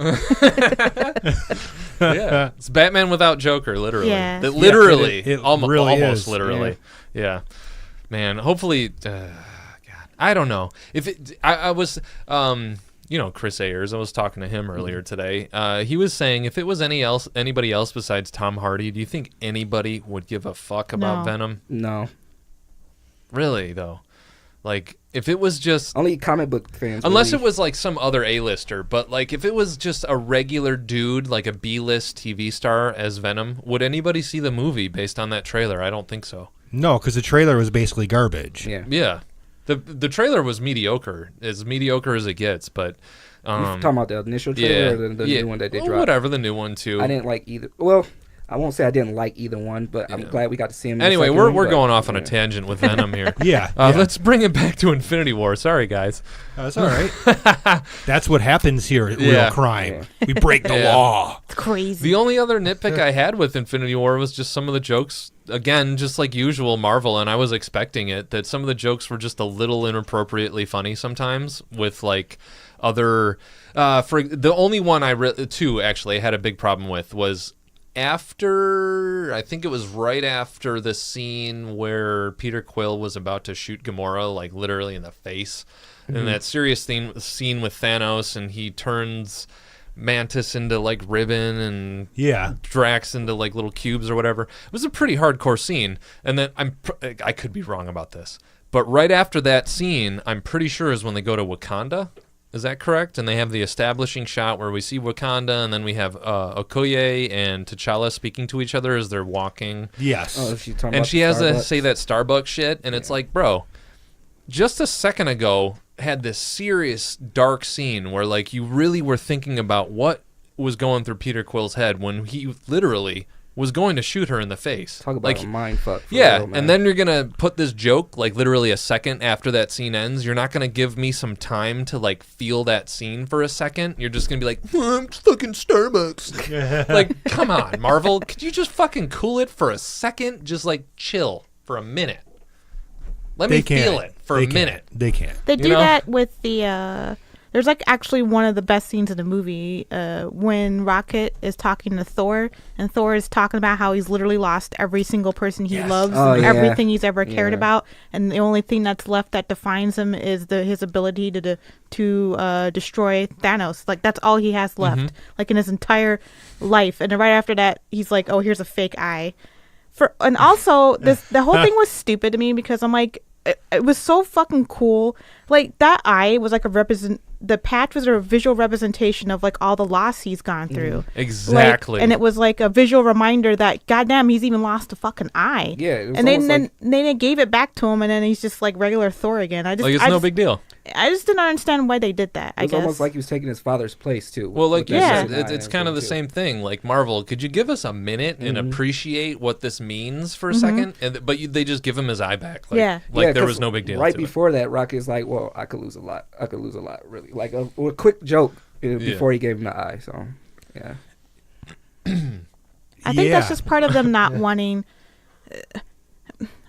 Yeah. It's Batman without Joker, literally. Yeah. Literally. It almost is. Literally. Yeah. Man, hopefully... God, I don't know. If I was... Chris Ayers, I was talking to him earlier today. He was saying if it was anybody else besides Tom Hardy, do you think anybody would give a fuck about Venom? No. Really, though? Like, if it was just... Only comic book fans. Unless it was, like, some other A-lister. But, like, if it was just a regular dude, like a B-list TV star as Venom, would anybody see the movie based on that trailer? I don't think so. No, because the trailer was basically garbage. Yeah. Yeah. The trailer was mediocre as it gets, but... You're talking about the initial trailer or the new one that they dropped? Whatever, the new one, too. I didn't like either... Well... I won't say I didn't like either one, but I'm glad we got to see him. Anyway, we're going off on a tangent with Venom here. Let's bring it back to Infinity War. Sorry, guys. That's all right. That's what happens here at Real Crime. Yeah. We break the law. It's crazy. The only other nitpick I had with Infinity War was just some of the jokes. Again, just like usual, Marvel, and I was expecting it, that some of the jokes were just a little inappropriately funny sometimes with like other... for the only one two actually I had a big problem with was... I think it was right after the scene where Peter Quill was about to shoot Gamora, like literally in the face, and that serious scene with Thanos, and he turns Mantis into like ribbon and Drax into like little cubes or whatever. It was a pretty hardcore scene, and then I could be wrong about this, but right after that scene, I'm pretty sure is when they go to Wakanda. Is that correct? And they have the establishing shot where we see Wakanda, and then we have Okoye and T'Challa speaking to each other as they're walking. Yes. Oh, and she has to say that Starbucks shit, and it's like, bro, just a second ago had this serious dark scene where like you really were thinking about what was going through Peter Quill's head when he literally was going to shoot her in the face. Talk about a mind fuck. Yeah, and then you're going to put this joke, like, literally a second after that scene ends. You're not going to give me some time to, like, feel that scene for a second. You're just going to be like, I'm stuck in Starbucks. Like, come on, Marvel. Could you just fucking cool it for a second? Just, like, chill for a minute. Let me feel it for a minute. They can't. They do that with the... There's like actually one of the best scenes in the movie when Rocket is talking to Thor, and Thor is talking about how he's literally lost every single person he loves, and everything he's ever cared about, and the only thing that's left that defines him is his ability to destroy Thanos. Like that's all he has left, like in his entire life. And then right after that, he's like, "Oh, here's a fake eye." And also the whole thing was stupid to me because I'm like. It was so fucking cool. Like that eye was like the patch was a visual representation of like all the loss he's gone through. Exactly. Like, and it was like a visual reminder that goddamn he's even lost a fucking eye. Yeah. And then they gave it back to him, and then he's just like regular Thor again. It's no big deal. I just didn't understand why they did that. It's almost like he was taking his father's place too. Well, like you said, it's kind of the same thing. Like Marvel, could you give us a minute and appreciate what this means for a second? But they just give him his eye back. Like, there was no big deal. Right to before that, Rocky's like, well, I could lose a lot. I could lose a lot, really. Like a quick joke before he gave him the eye. So, yeah. I think that's just part of them not wanting.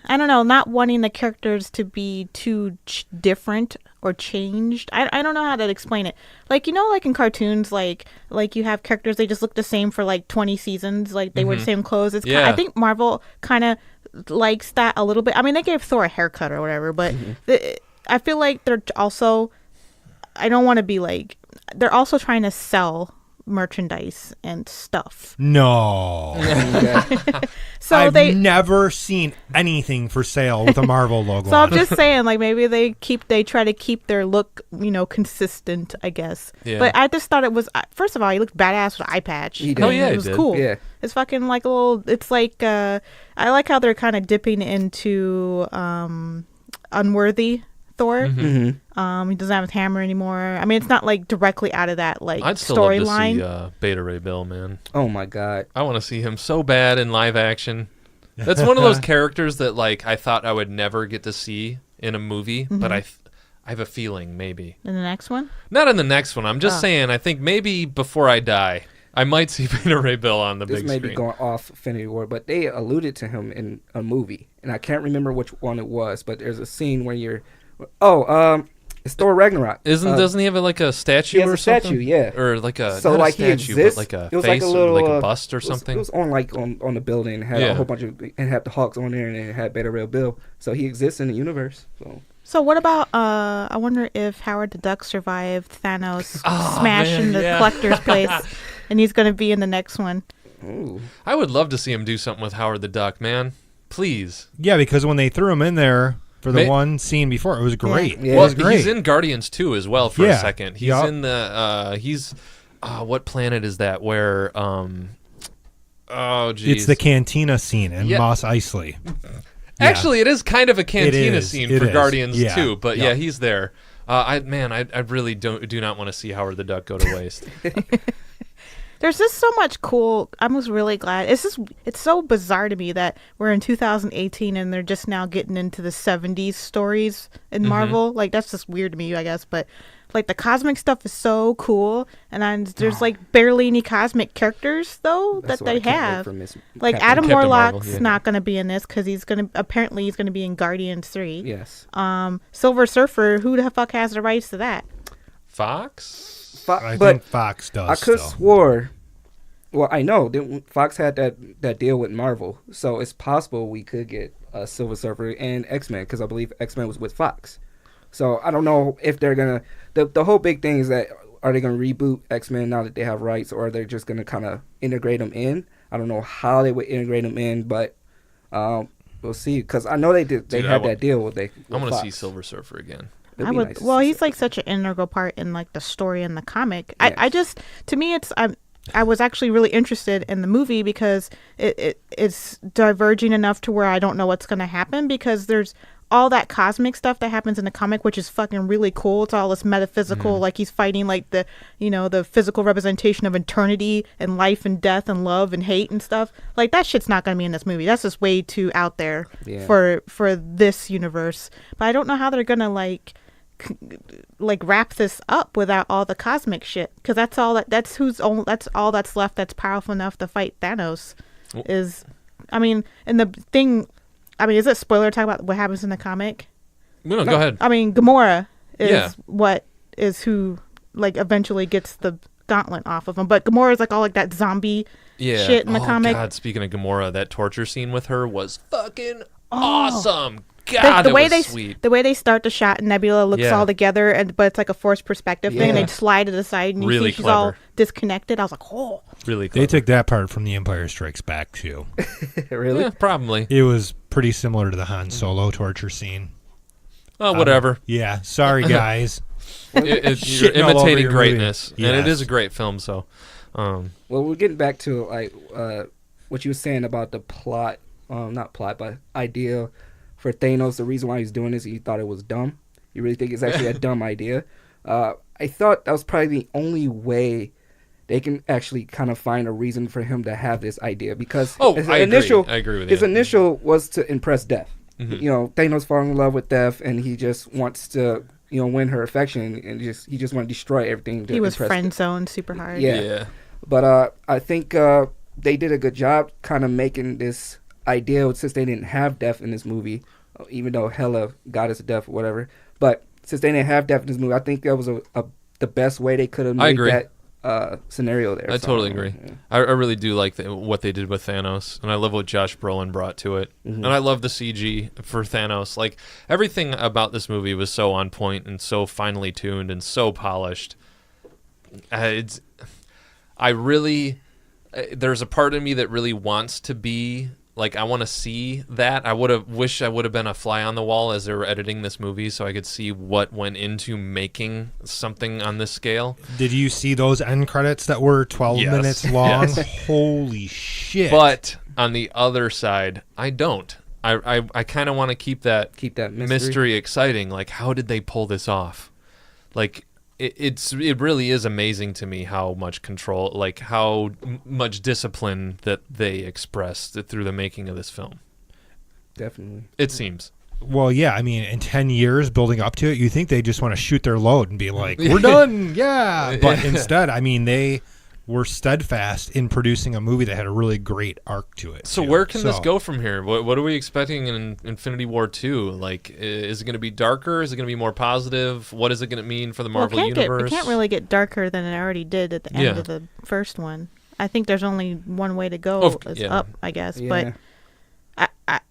I don't know, not wanting the characters to be too different or changed. I don't know how to explain it. Like, you know, like in cartoons, like you have characters, they just look the same for like 20 seasons. Like they wear the same clothes. It's I think Marvel kind of likes that a little bit. I mean, they gave Thor a haircut or whatever, but I feel like they're also, I don't want to be like, they're also trying to sell merchandise and stuff. No. So I've never seen anything for sale with a Marvel logo so on I'm just saying, like, maybe they try to keep their look, you know, consistent, I guess. Yeah. But I just thought it was, first of all, he looked badass with an eye patch. Oh, yeah, it was he did. cool. Yeah. It's fucking like a little, it's like, I like how they're kind of dipping into unworthy Thor. He doesn't have his hammer anymore. I mean, it's not like directly out of that like I'd still love storyline. to see Beta Ray Bill, man. Oh my God. I want to see him so bad in live action. That's one of those characters that like I thought I would never get to see in a movie, but I have a feeling maybe. In the next one? Not in the next one. I'm just saying, I think maybe before I die, I might see Beta Ray Bill on the This big may screen. be going off Infinity War, but they alluded to him in a movie, and I can't remember which one it was, but there's a scene where you're... it's Thor Ragnarok. Doesn't he have like a statue he has or a something? statue, yeah. Or like a So not like a statue, he exists. but like a it was face, like a little, like a bust or something. It was on like on the building. It had a whole bunch of and had the Hawks on there, and it had Beta Ray Bill. So he exists in the universe. So what about, I wonder if Howard the Duck survived Thanos smashing the collector's place, and he's going to be in the next one. Ooh. I would love to see him do something with Howard the Duck, man. Please. Yeah, because when they threw him in there for the one scene before, it was great. Yeah. It Well, was great. he's in Guardians 2 as well for a second. He's Yup. in the what planet is that where geez. It's the cantina scene in Mos Eisley. Actually, it is kind of a cantina scene for Guardians 2, Yeah. but yeah, he's there. I really do not want to see Howard the Duck go to waste. There's just so much cool. I was really glad. It's so bizarre to me that we're in 2018 and they're just now getting into the 70s stories in Marvel. Like, that's just weird to me, I guess. But like the cosmic stuff is so cool, and there's like barely any cosmic characters though that they have. Like Adam Captain Warlock's Marvel, not going to be in this because he's going to be in Guardians 3. Yes. Silver Surfer. Who the fuck has the rights to that? Fox? I think Fox does. I could have swore. Well, I know that Fox had that deal with Marvel, so it's possible we could get Silver Surfer and X-Men because I believe X-Men was with Fox. So I don't know if they're gonna. The whole big thing is that are they gonna reboot X-Men now that they have rights, or are they just gonna kind of integrate them in? I don't know how they would integrate them in, but we'll see. Because I know they did. They had that deal with. I want to see Silver Surfer again. I would. Nice well, he's like such an integral part in like the story and the comic. Yes. I just, to me, I was actually really interested in the movie because it's diverging enough to where I don't know what's going to happen because there's all that cosmic stuff that happens in the comic, which is fucking really cool. It's all this metaphysical, like he's fighting like the physical representation of eternity and life and death and love and hate and stuff. Like that shit's not going to be in this movie. That's just way too out there for this universe. But I don't know how they're going to like wrap this up without all the cosmic shit because that's all that's left that's powerful enough to fight Thanos. Is I mean, and the thing, I mean, is it spoiler to talk about what happens in the comic? No, go ahead. I mean, Gamora is who like eventually gets the gauntlet off of him, but Gamora is like all like that zombie shit in the comic. God, speaking of Gamora, that torture scene with her was fucking awesome. God, the way sweet. The way they start the shot, Nebula looks all together, but it's like a forced perspective thing, and they slide to the side, and you see she's all disconnected. I was like, oh. Really clever. They took that part from The Empire Strikes Back, too. Really? Yeah, probably. It was pretty similar to the Han Solo torture scene. Oh, whatever. Yeah, sorry, guys. You're imitating greatness, and it is a great film, so. Well, we're getting back to like what you were saying about the plot, not plot, but idea for Thanos. The reason why he's doing this, he thought it was dumb. You really think it's actually a dumb idea? I thought that was probably the only way they can actually kind of find a reason for him to have this idea because I agree with you. His initial was to impress Death. you know, Thanos falls in love with Death, and he just wants to, you know, win her affection, and he just want to destroy everything. He was friend zoned super hard. Yeah. But I think they did a good job kind of making this idea, since they didn't have Death in this movie, even though Hela got us Death or whatever. But since they didn't have Death in this movie, I think that was the best way they could have made that scenario there. I totally agree. Yeah. I really do like what they did with Thanos, and I love what Josh Brolin brought to it. And I love the CG for Thanos. Like, everything about this movie was so on point and so finely tuned and so polished. There's a part of me that really wants to be like, I want to see that. I would have been a fly on the wall as they were editing this movie, so I could see what went into making something on this scale. Did you see those end credits that were 12 minutes long? Yes. Holy shit! But on the other side, I don't. I kind of want to keep that mystery exciting. Like, how did they pull this off? Like, it really is amazing to me how much control, like how much discipline that they expressed through the making of this film. Definitely. It seems. Well, yeah, I mean, in 10 years building up to it, you think they just want to shoot their load and be like, we're done, yeah. But instead, I mean, they were steadfast in producing a movie that had a really great arc to it. So where can this go from here? What are we expecting in Infinity War 2? Like, is it going to be darker? Is it going to be more positive? What is it going to mean for the Marvel Universe? It can't really get darker than it already did at the end of the first one. I think there's only one way to go. Up, I guess. Yeah. But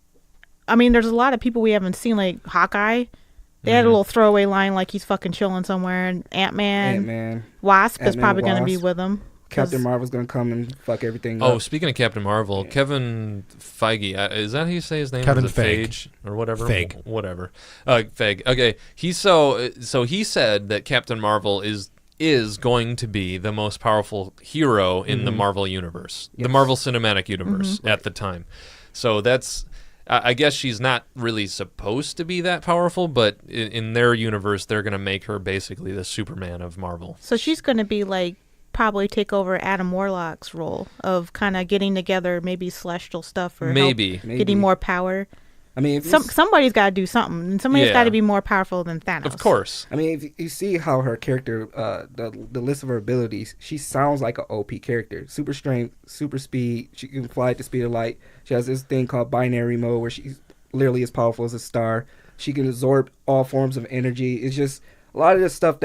I mean, there's a lot of people we haven't seen, like Hawkeye. They had a little throwaway line like he's fucking chilling somewhere, and Ant-Man. Wasp is probably going to be with him. Captain Marvel's gonna come and fuck everything up. Oh, speaking of Captain Marvel, Kevin Feige, is that how you say his name? Kevin Feige or whatever. Feige. Whatever. Feige. Okay. So he said that Captain Marvel is going to be the most powerful hero in the Marvel universe, the Marvel Cinematic Universe at the time. So that's. I guess she's not really supposed to be that powerful, but in their universe, they're going to make her basically the Superman of Marvel. So she's going to be like. Probably take over Adam Warlock's role of kind of getting together maybe celestial stuff or maybe getting more power. I mean, somebody's got to do something, and somebody's got to be more powerful than Thanos. Of course. I mean, if you see how her character, the list of her abilities, she sounds like an OP character. Super strength, super speed. She can fly at the speed of light. She has this thing called binary mode where she's literally as powerful as a star. She can absorb all forms of energy. It's just a lot of this stuff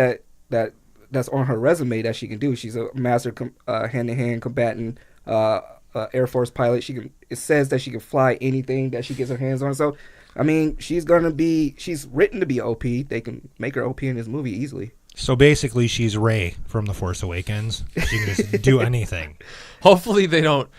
that's on her resume that she can do. She's a master hand-to-hand combatant, Air Force pilot. It says that she can fly anything that she gets her hands on. So, I mean, she's written to be OP. They can make her OP in this movie easily. So basically, she's Rey from The Force Awakens. She can just do anything. Hopefully, they don't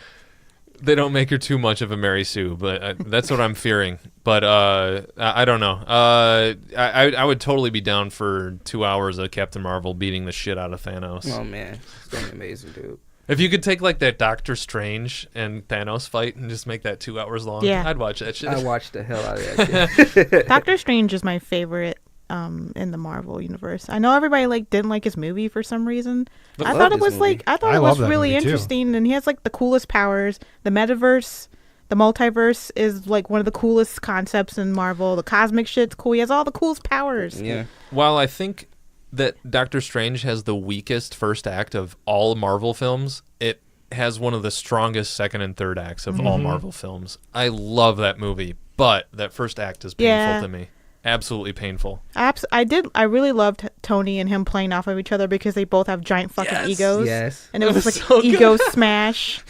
make her too much of a Mary Sue, but that's what I'm fearing. But I don't know. I would totally be down for 2 hours of Captain Marvel beating the shit out of Thanos. Oh, man. It's going to be amazing, dude. If you could take like that Doctor Strange and Thanos fight and just make that 2 hours long, I'd watch that shit. I watched the hell out of that shit. Doctor Strange is my favorite in the Marvel universe. I know everybody didn't like his movie for some reason. I thought it was really interesting, and he has like the coolest powers. The metaverse, the multiverse is like one of the coolest concepts in Marvel. The cosmic shit's cool. He has all the coolest powers. Yeah. While I think that Doctor Strange has the weakest first act of all Marvel films, it has one of the strongest second and third acts of all Marvel films. I love that movie, but that first act is painful to me. Absolutely painful. I really loved Tony and him playing off of each other because they both have giant fucking egos. Yes. And it was like so ego smash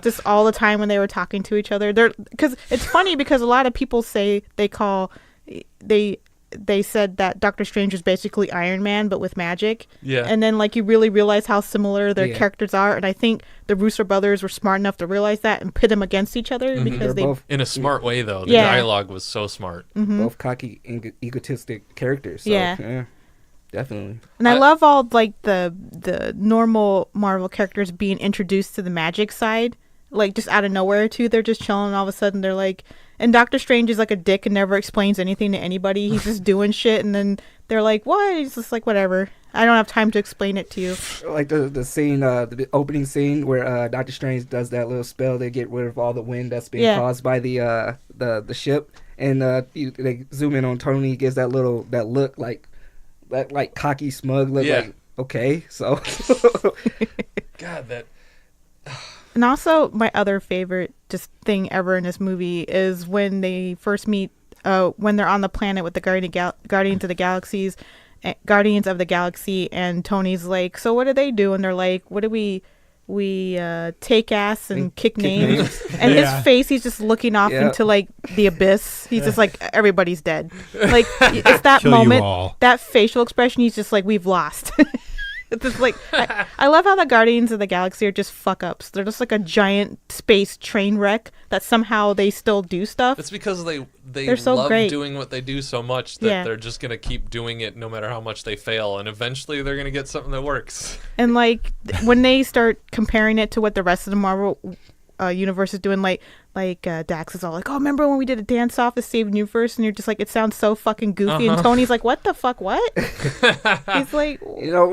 just all the time when they were talking to each other. Because it's funny because a lot of people say they said that Doctor Strange is basically Iron Man but with magic. Yeah. And then you really realize how similar their characters are, and I think the Russo brothers were smart enough to realize that and pit them against each other because they both in a smart way though. The dialogue was so smart. Both cocky egotistic characters. So, yeah. Definitely. And I love all the normal Marvel characters being introduced to the magic side. Just out of nowhere too. They're just chilling and all of a sudden they're like, and Doctor Strange is like a dick and never explains anything to anybody. He's just doing shit, and then they're like, what? He's just like, whatever. I don't have time to explain it to you. Like the scene, the opening scene where Doctor Strange does that little spell to get rid of all the wind that's being caused by the ship, and they zoom in on Tony. He gives that look like that cocky smug look. Yeah. Like, okay, so God, that. And also, my other favorite just thing ever in this movie is when they first meet, when they're on the planet with the Guardians of the Galaxy, and Tony's like, so what do they do? And they're like, what do we take ass and kick names? And his face, he's just looking off into like the abyss. He's just like, everybody's dead. Like, it's that Kill moment, that facial expression, he's just like, we've lost. It's just like, I love how the Guardians of the Galaxy are just fuck ups. They're just like a giant space train wreck that somehow they still do stuff. It's because they so love great. doing what they do so much that they're just going to keep doing it no matter how much they fail. And eventually they're going to get something that works. And like when they start comparing it to what the rest of the Marvel universe is doing, like Dax is all like, oh, remember when we did a dance off to Save Universe? And you're just like, it sounds so fucking goofy. And Tony's like, what the fuck, what? He's like,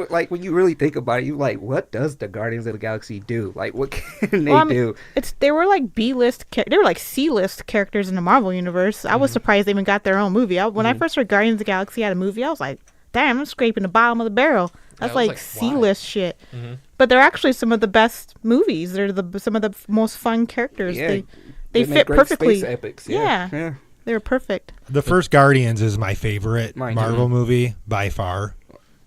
like when you really think about it, you like, what does the Guardians of the Galaxy do? Like, what can they do? They were like B-list, they were like C-list characters in the Marvel universe. I was surprised they even got their own movie. When I first heard Guardians of the Galaxy had a movie, I was like, damn, I'm scraping the bottom of the barrel. That's like C-list shit. But they're actually some of the best movies. They're some of the most fun characters. Yeah, they fit great perfectly. Space epics. Yeah. They were perfect. The first Guardians is my favorite Marvel movie by far.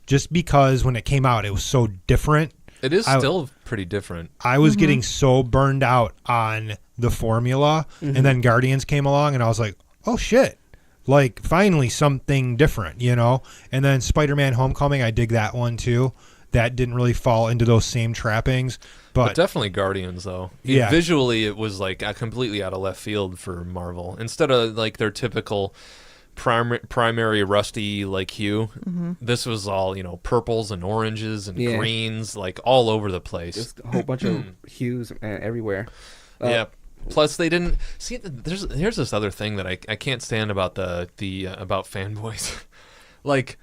Just because when it came out, it was so different. It is still pretty different. I was getting so burned out on the formula, and then Guardians came along, and I was like, oh, shit. Like, finally something different, you know? And then Spider-Man Homecoming, I dig that one, too. That didn't really fall into those same trappings. But definitely Guardians, though. Yeah. Visually, it was like completely out of left field for Marvel. Instead of like their typical primary rusty like hue, this was all, purples and oranges and greens, like all over the place. Just a whole bunch of hues everywhere. Yeah. Plus, they didn't see. Here's this other thing that I can't stand about about fanboys. Like,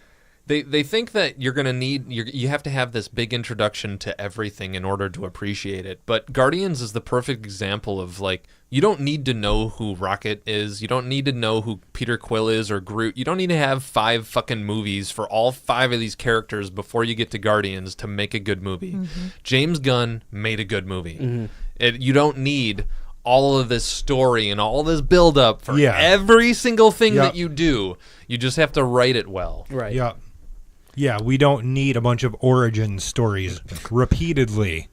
they think that you're gonna you have to have this big introduction to everything in order to appreciate it. But Guardians is the perfect example of, like, you don't need to know who Rocket is. You don't need to know who Peter Quill is or Groot. You don't need to have 5 fucking movies for all 5 of these characters before you get to Guardians to make a good movie. James Gunn made a good movie. You don't need all of this story and all this build up for every single thing that you do. You just have to write it well. Right. Yeah. Yeah, we don't need a bunch of origin stories repeatedly.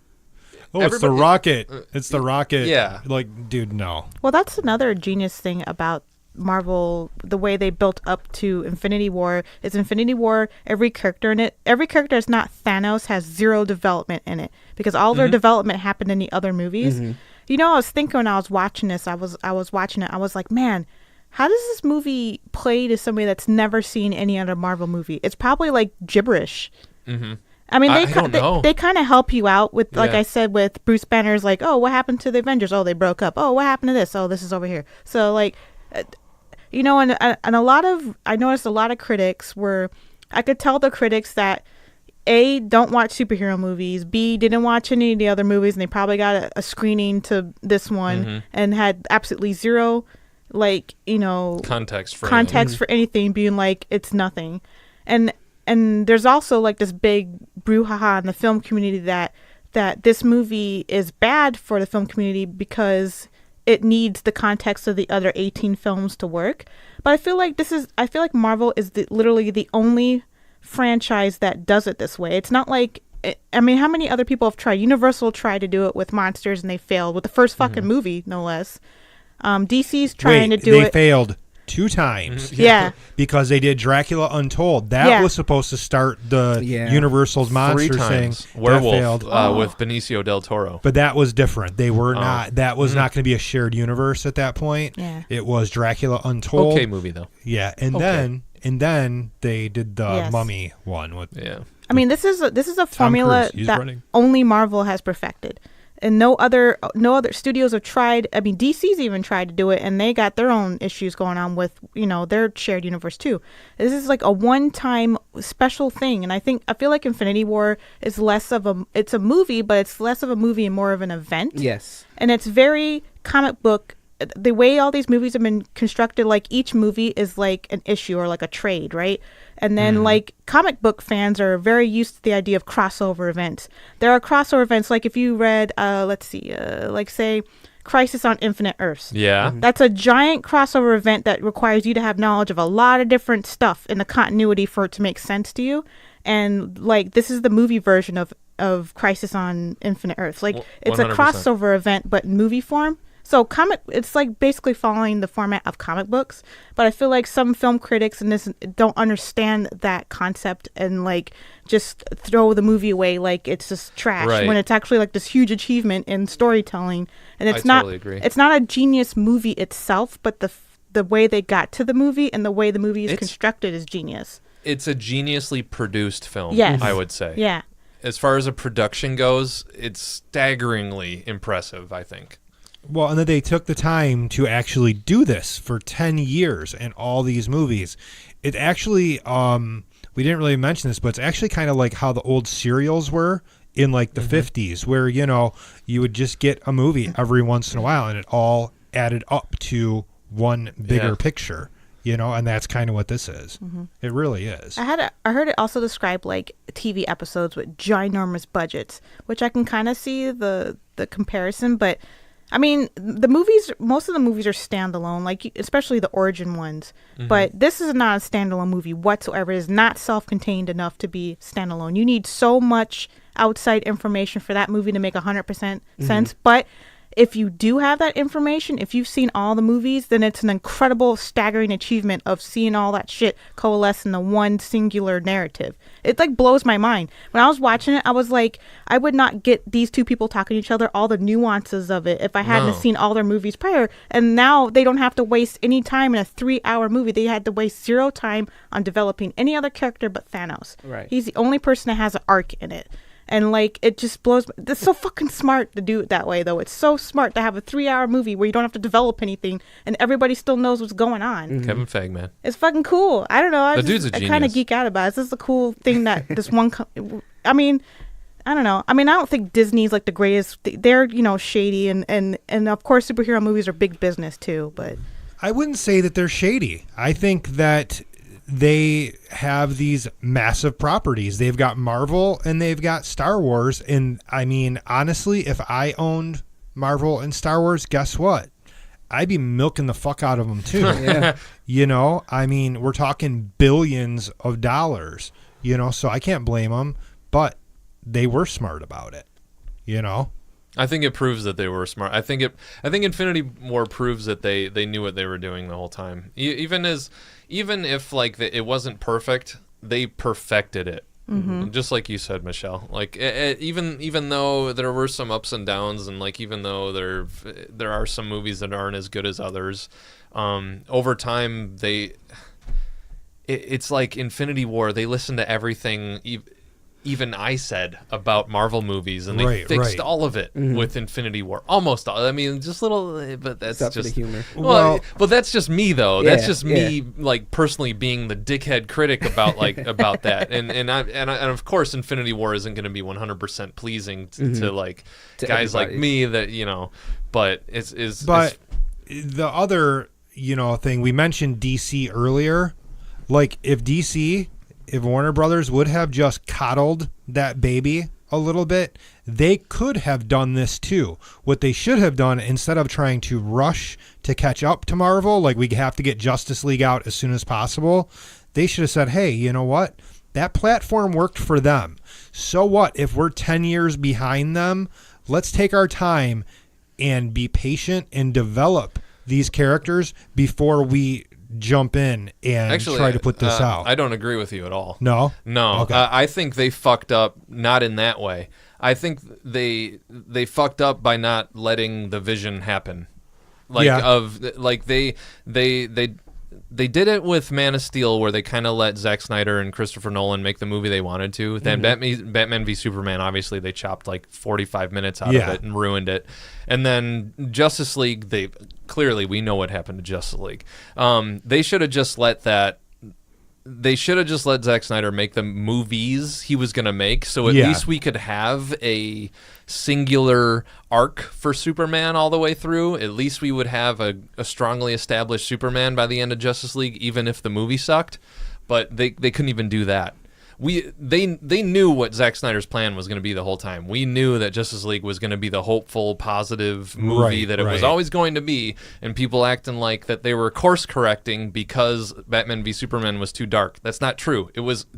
Oh, it's the rocket. It's the rocket. Yeah. Like, dude, no. Well, that's another genius thing about Marvel, the way they built up to Infinity War. Is Infinity War, every character that's not Thanos has 0 development in it, because all their development happened in the other movies. I was thinking when I was watching this, I was watching it, I was like, man, how does this movie play to somebody that's never seen any other Marvel movie? It's probably like gibberish. I mean, they kind of help you out with, like I said, with Bruce Banner's like, oh, what happened to the Avengers? Oh, they broke up. Oh, what happened to this? Oh, this is over here. So, like, and I noticed a lot of critics I could tell the critics that A, don't watch superhero movies, B, didn't watch any of the other movies, and they probably got a screening to this one and had absolutely 0, like, context for anything, being like, it's nothing. And there's also like this big brouhaha in the film community that this movie is bad for the film community because it needs the context of the other 18 films to work. But I feel like Marvel is literally the only franchise that does it this way. It's not like, I mean, how many other people have tried? Universal tried to do it with monsters and they failed with the first fucking movie, no less. DC's trying to do it. They failed 2 times. Yeah. Because they did Dracula Untold. That was supposed to start the Universal's monster 3 times. thing. Werewolf with Benicio del Toro. But that was different. They were not. That was not going to be a shared universe at that point. Yeah. It was Dracula Untold. Okay movie though. Yeah, and then they did the Mummy one with. Yeah. I mean, this is a formula that only Marvel has perfected. And no other studios have tried. I mean, DC's even tried to do it, and they got their own issues going on with, their shared universe too. This is like a one-time special thing, and I feel like Infinity War is it's a movie, but it's less of a movie and more of an event. Yes. And it's very comic book the way all these movies have been constructed, like each movie is like an issue or like a trade, right? And then like comic book fans are very used to the idea of crossover events. There are crossover events, like if you read, like say Crisis on Infinite Earths. Yeah. That's a giant crossover event that requires you to have knowledge of a lot of different stuff in the continuity for it to make sense to you. And like this is the movie version of Crisis on Infinite Earths. Like it's 100%. a crossover event, but in movie form. So it's like basically following the format of comic books. But I feel like some film critics and this don't understand that concept and like just throw the movie away like it's just trash Right. when it's actually like this huge achievement in storytelling. And it's not. Totally agree. It's not a genius movie itself, but the way they got to the movie and the way the movie is constructed is genius. It's a geniusly produced film. Yes. I would say. Yeah. As far as a production goes, it's staggeringly impressive, I think. Well, and then they took the time to actually do this for 10 years in all these movies. It actually, we didn't really mention this, but it's actually kind of like how the old serials were in like the 50s, where, you know, you would just get a movie every once in a while and it all added up to one bigger picture, you know, and that's kind of what this is. It really is. I heard it also described like TV episodes with ginormous budgets, which I can kind of see the comparison, but I mean, most of the movies are standalone, like especially the origin ones. But this is not a standalone movie whatsoever. It is not self-contained enough to be standalone. You need so much outside information for that movie to make 100% sense. But if you do have that information, if you've seen all the movies, then it's an incredible, staggering achievement of seeing all that shit coalesce in the one singular narrative. It like blows my mind. When I was watching it, I was like, I would not get these two people talking to each other, all the nuances of it, if I hadn't seen all their movies prior. And now they don't have to waste any time in a 3-hour movie. They had to waste 0 time on developing any other character but Thanos. Right. He's the only person that has an arc in it. And like it just blows. It's so fucking smart to do it that way, though. It's so smart to have a 3-hour movie where you don't have to develop anything, and everybody still knows what's going on. Kevin Feige, man. It's fucking cool. I don't know. The dude's a I kind genius. of geek out about it. This is a cool thing that this one. I mean, I don't know. I mean, I don't think Disney's like the greatest. They're shady, and of course superhero movies are big business too. But I wouldn't say that they're shady. I think that they have these massive properties. They've got Marvel and they've got Star Wars. And I mean, honestly, if I owned Marvel and Star Wars, guess what? I'd be milking the fuck out of them too. I mean, we're talking billions of dollars, so I can't blame them, but they were smart about it, I think it proves that they were smart. I think Infinity War proves that they knew what they were doing the whole time. Even if like it wasn't perfect, they perfected it. Just like you said, Michelle. Like even though there were some ups and downs, and like even though there are some movies that aren't as good as others, over time it's like Infinity War. They listened to everything. Even I said about Marvel movies, and they fixed all of it with Infinity War. Almost all. I mean, just little, but that's Except just for the humor. Well, but that's just me though. Yeah, That's just me, like personally being the dickhead critic about about that. And of course, Infinity War isn't going to be 100% pleasing to like To guys everybody. like me that But it's the other thing we mentioned DC earlier, like if Warner Brothers would have just coddled that baby a little bit, they could have done this too. What they should have done, instead of trying to rush to catch up to Marvel, like we have to get Justice League out as soon as possible, they should have said, hey, you know what? That platform worked for them. So what if we're 10 years behind them? Let's take our time and be patient and develop these characters before we jump in and actually try to put this out. I don't agree with you at all. No? No, Okay. I think they fucked up not in that way. I think they fucked up by not letting the vision happen. They did it with Man of Steel, where they kind of let Zack Snyder and Christopher Nolan make the movie they wanted to. Then Batman v Superman, obviously they chopped like 45 minutes out of it and ruined it. And then Justice League, we know what happened to Justice League. They should have just let that they should have just let Zack Snyder make the movies he was going to make, so at least we could have a singular arc for Superman all the way through. At least we would have a strongly established Superman by the end of Justice League, even if the movie sucked. But they couldn't even do that. They knew what Zack Snyder's plan was going to be the whole time. We knew that Justice League was going to be the hopeful, positive movie that it was always going to be, and people acting like that they were course correcting because Batman v Superman was too dark. That's not true.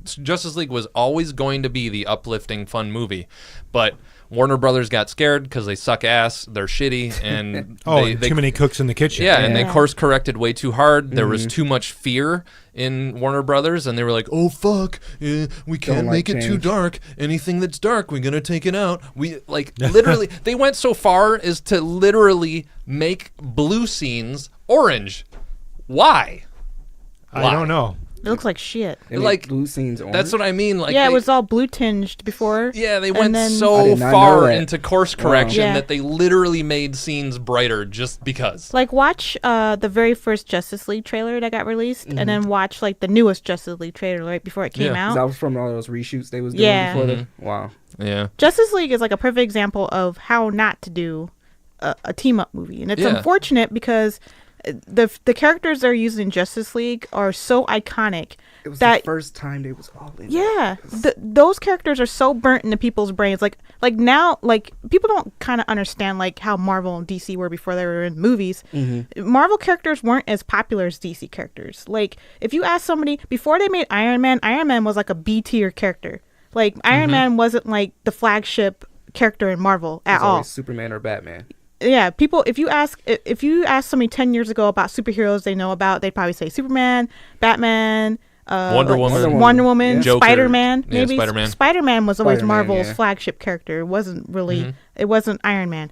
Justice League was always going to be the uplifting, fun movie, but Warner Brothers got scared because they suck ass, they're shitty, and too many cooks in the kitchen. Yeah, and they course corrected way too hard. There was too much fear in Warner Brothers, and they were like, "Oh fuck, we can't make it too dark. Anything that's dark, we're gonna take it out." We literally, they went so far as to literally make blue scenes orange. Why? I don't know. It looks like shit. Like blue scenes orange? That's what I mean. Like, it was all blue tinged before. Yeah, they went so far into course correction that they literally made scenes brighter just because. Like, watch the very first Justice League trailer that got released, and then watch the newest Justice League trailer right before it came out. That was from all those reshoots they was doing before. Wow. Yeah. Justice League is like a perfect example of how not to do a team up movie, and it's unfortunate because the characters they're using in Justice League are so iconic. It was the first time they was all in. Yeah, those characters are so burnt into people's brains. Like now, people don't kind of understand how Marvel and DC were before they were in movies. Marvel characters weren't as popular as DC characters. Like, if you ask somebody before they made Iron Man was like a B tier character. Like, Iron Man wasn't like the flagship character in Marvel at all. Superman or Batman. Yeah, people. If you ask somebody 10 years ago about superheroes they know about, they'd probably say Superman, Batman, Wonder Woman, Joker. Spider-Man. Maybe Spider-Man was always Marvel's flagship character. It wasn't really. It wasn't Iron Man.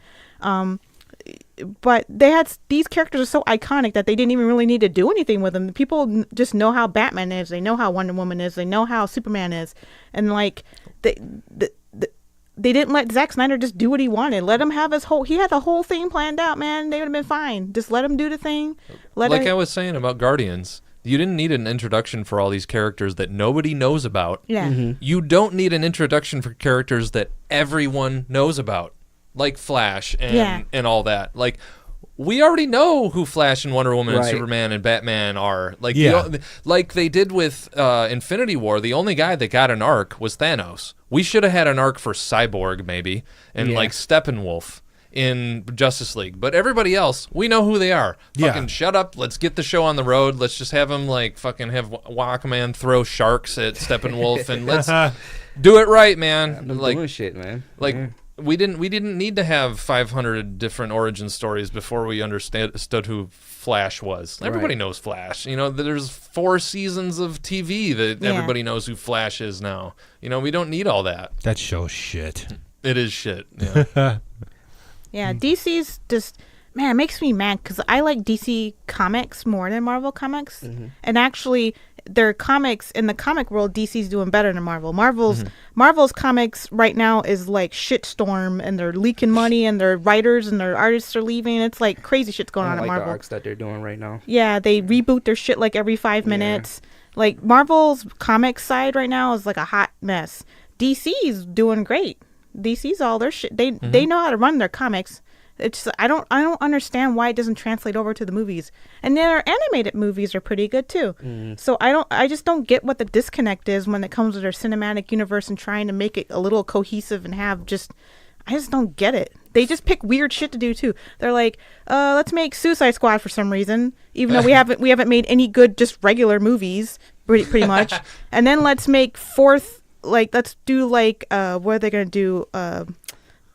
But they had these characters are so iconic that they didn't even really need to do anything with them. People just know how Batman is. They know how Wonder Woman is. They know how Superman is, and they didn't let Zack Snyder just do what he wanted. Let him have he had the whole thing planned out, man. They would have been fine. Just let him do the thing. I was saying about Guardians, you didn't need an introduction for all these characters that nobody knows about. Yeah. You don't need an introduction for characters that everyone knows about, like Flash and all that. Like, we already know who Flash and Wonder Woman and Superman and Batman are. Like they did with Infinity War, the only guy that got an arc was Thanos. We should have had an arc for Cyborg, maybe, and Steppenwolf in Justice League. But everybody else, we know who they are. Fucking shut up. Let's get the show on the road. Let's just have him, fucking have Aquaman throw sharks at Steppenwolf, and let's do it right, man. Doing shit, man. We didn't need to have 500 different origin stories before we understood who Flash was. Everybody knows Flash. There's 4 seasons of TV that everybody knows who Flash is now. We don't need all that. That show's shit. It is shit. Yeah. Yeah, DC's just, man, it makes me mad because I like DC comics more than Marvel comics. And actually, their comics in the comic world, DC's doing better than Marvel. Marvel's comics right now is like shitstorm, and they're leaking money, and their writers and their artists are leaving. It's like crazy shit's going on at Marvel. The arcs that they're doing right now. Yeah, they reboot their shit like every 5 minutes. Like, Marvel's comic side right now is like a hot mess. DC's doing great. DC's all their shit. They know how to run their comics. It's I don't understand why it doesn't translate over to the movies. And their animated movies are pretty good too. So I just don't get what the disconnect is when it comes to their cinematic universe and trying to make it a little cohesive and I just don't get it. They just pick weird shit to do too. They're like, let's make Suicide Squad for some reason, even though we haven't made any good just regular movies pretty much. And then let's make let's do what are they gonna do?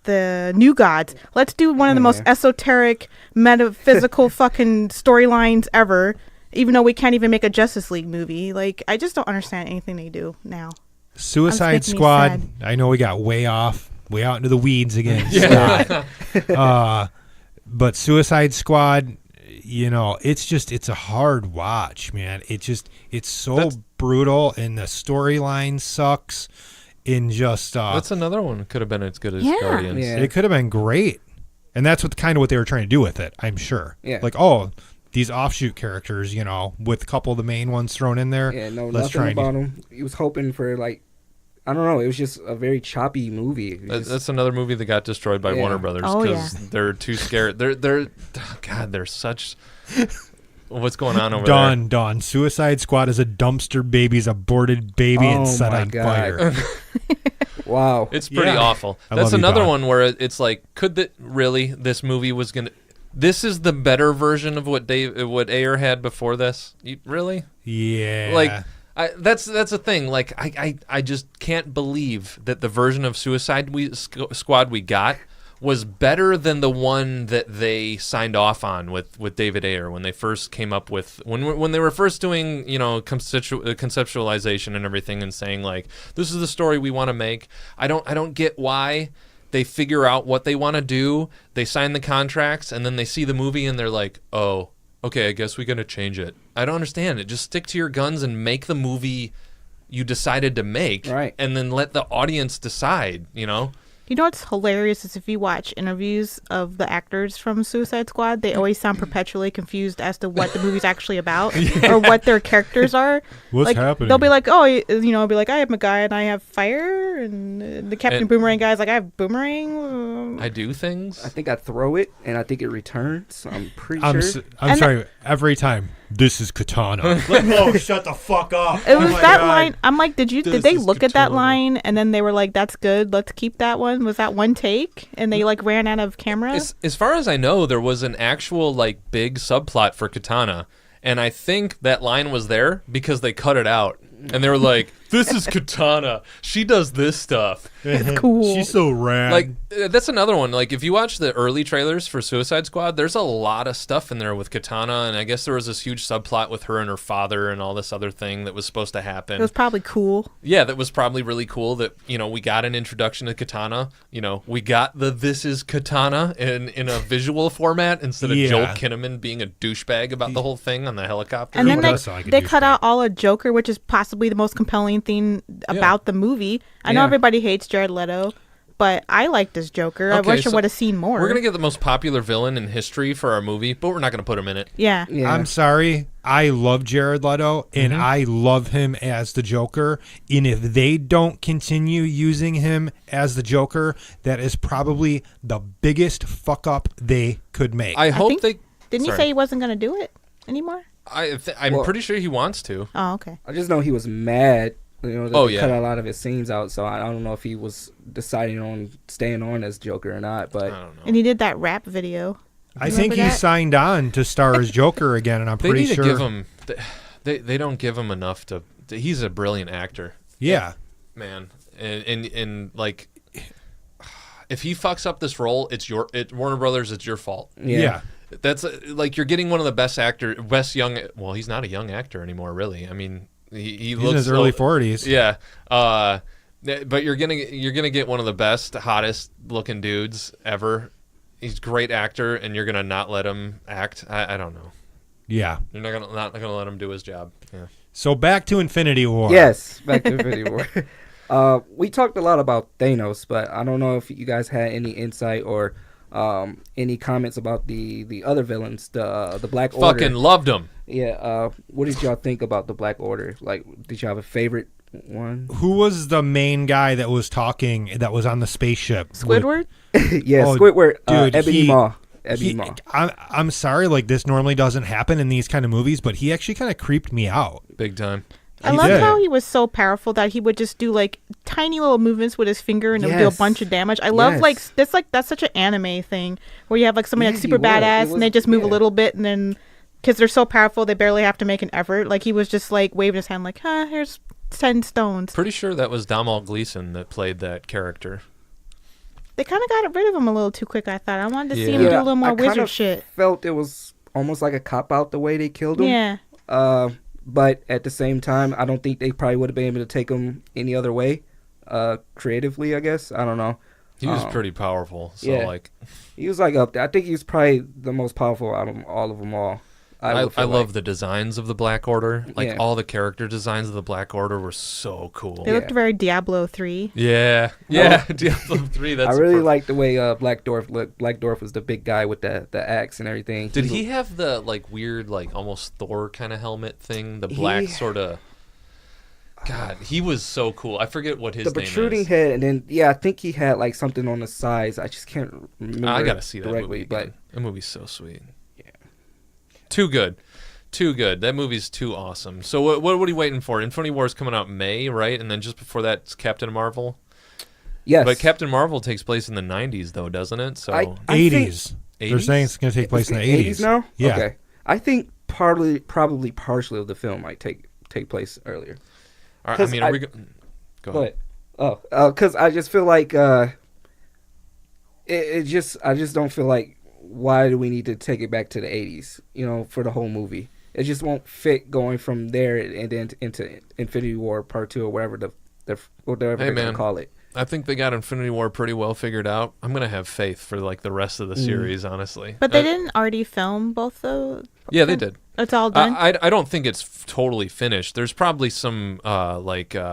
The New Gods. Let's do one of the most esoteric, metaphysical fucking storylines ever, even though we can't even make a Justice League movie. Like, I just don't understand anything they do now. Suicide Squad, I know we got way out into the weeds again. But Suicide Squad, it's a hard watch, man. It's so brutal, and the storyline sucks. That's another one. Could have been as good as Guardians. It could have been great, and that's what they were trying to do with it. I'm sure. Yeah. Like, these offshoot characters, with a couple of the main ones thrown in there. Yeah, no, nothing about him. He was hoping for I don't know. It was just a very choppy movie. That's another movie that got destroyed by Warner Brothers because they're too scared. They're such. What's going on over there? Dawn. Suicide Squad is a dumpster baby's aborted baby and set on fire. Wow, it's pretty awful. That's another one where it's like, this movie was gonna. This is the better version of what Ayer had before this. Really? Yeah. That's a thing. Like I just can't believe that the version of Suicide Squad we got was better than the one that they signed off on with David Ayer when they first came up with when they were first doing conceptualization and everything and saying like, this is the story we want to make. I don't get why they figure out what they want to do. They sign the contracts and then they see the movie and they're like, oh, okay, I guess we got to change it. I don't understand it. Just stick to your guns and make the movie you decided to make, right? And then let the audience decide, You know what's hilarious is if you watch interviews of the actors from Suicide Squad, they always sound perpetually confused as to what the movie's actually about or what their characters are. What's happening? They'll be like, I have a guy and I have fire, and the Captain Boomerang guy's like, I have boomerang. I do things. I think I throw it and I think it returns. I'm pretty sure. I'm sorry. Every time. This is Katana. Oh, shut the fuck up. It was that line. I'm like, did they look at that line and then they were like, that's good, let's keep that one? Was that one take and they like ran out of camera? As far as I know, there was an actual like big subplot for Katana, and I think that line was there because they cut it out and they were like, this is Katana, she does this stuff. It's cool. She's so rad. Like that's another one. Like if you watch the early trailers for Suicide Squad, there's a lot of stuff in there with Katana, and I guess there was this huge subplot with her and her father and all this other thing that was supposed to happen. It was probably cool. Yeah, that was probably really cool that, we got an introduction to Katana. We got this is Katana in a visual format instead of Joel Kinnaman being a douchebag about the whole thing on the helicopter. And then they cut out all of Joker, which is possibly the most compelling thing about the movie. I know everybody hates Jared Leto, but I liked his Joker. Okay, I wish I would have seen more. We're going to get the most popular villain in history for our movie, but we're not going to put him in it. Yeah. I'm sorry. I love Jared Leto, and I love him as the Joker. And if they don't continue using him as the Joker, that is probably the biggest fuck up they could make. I hope they... Didn't you say he wasn't going to do it anymore? I'm pretty sure he wants to. Oh, okay. I just know he was mad. They cut a lot of his scenes out, so I don't know if he was deciding on staying on as Joker or not. But I don't know. And he did that rap video. I think he signed on to star as Joker again, and I'm pretty sure. They need to give him. They don't give him enough to. He's a brilliant actor. Yeah, man, and like, if he fucks up this role, Warner Brothers. It's your fault. Yeah. That's like you're getting one of the best young. Well, he's not a young actor anymore, really. I mean. He's in his early 40s. Yeah, but you're gonna get one of the best, hottest looking dudes ever. He's a great actor, and you're gonna not let him act. I don't know. Yeah, you're not gonna let him do his job. Yeah. So back to Infinity War. Yes, back to Infinity War. We talked a lot about Thanos, but I don't know if you guys had any insight or any comments about the other villains, the Black Order. Fucking loved them. Yeah. What did y'all think about the Black Order? Like, did you have a favorite one? Who was the main guy that was talking? That was on the spaceship. Squidward. Yeah, Squidward. Dude, Ebony Maw. I'm sorry, like this normally doesn't happen in these kind of movies, but he actually kind of creeped me out big time. I love how he was so powerful that he would just do like tiny little movements with his finger and it would do a bunch of damage. I love that's such an anime thing where you have like somebody like super badass and they just move a little bit and then because they're so powerful they barely have to make an effort. Like he was just like waving his hand like, here's 10 stones. Pretty sure that was Domhnall Gleeson that played that character. They kind of got rid of him a little too quick, I thought. I wanted to see him do a little more wizard shit. Felt it was almost like a cop-out the way they killed him. Yeah. But at the same time, I don't think they probably would have been able to take him any other way, creatively, I guess. I don't know. He was pretty powerful. So, he was like up there. I think he was probably the most powerful out of all of them all. I love the designs of the Black Order. Like all the character designs of the Black Order were so cool. They looked very Diablo 3. Yeah, Diablo 3. That's I really like the way Black Dwarf looked. Black Dwarf was the big guy with the axe and everything. Did he have the like weird, like almost Thor kind of helmet thing? The black sort of. God, he was so cool. I forget what his name is. The protruding head, and then I think he had like something on the sides. I just can't remember. I gotta see that movie. But that movie's so sweet. Yeah, too good. That movie's too awesome. So what are you waiting for? Infinity War is coming out May, right? And then just before that, it's Captain Marvel. Yes, but Captain Marvel takes place in the 90s, though, doesn't it? So 80s. They're saying it's going to take place in the 80s now. Yeah. Okay. I think probably partially of the film might take place earlier. All right, I mean, go ahead. Because I just feel like I just don't feel like why do we need to take it back to the 80s? For the whole movie, it just won't fit going from there and then into Infinity War Part 2 or whatever they're going to call it. I think they got Infinity War pretty well figured out. I'm gonna have faith for like the rest of the series, honestly. But they didn't already film both the. Yeah, they did. It's all done. I don't think it's totally finished. There's probably some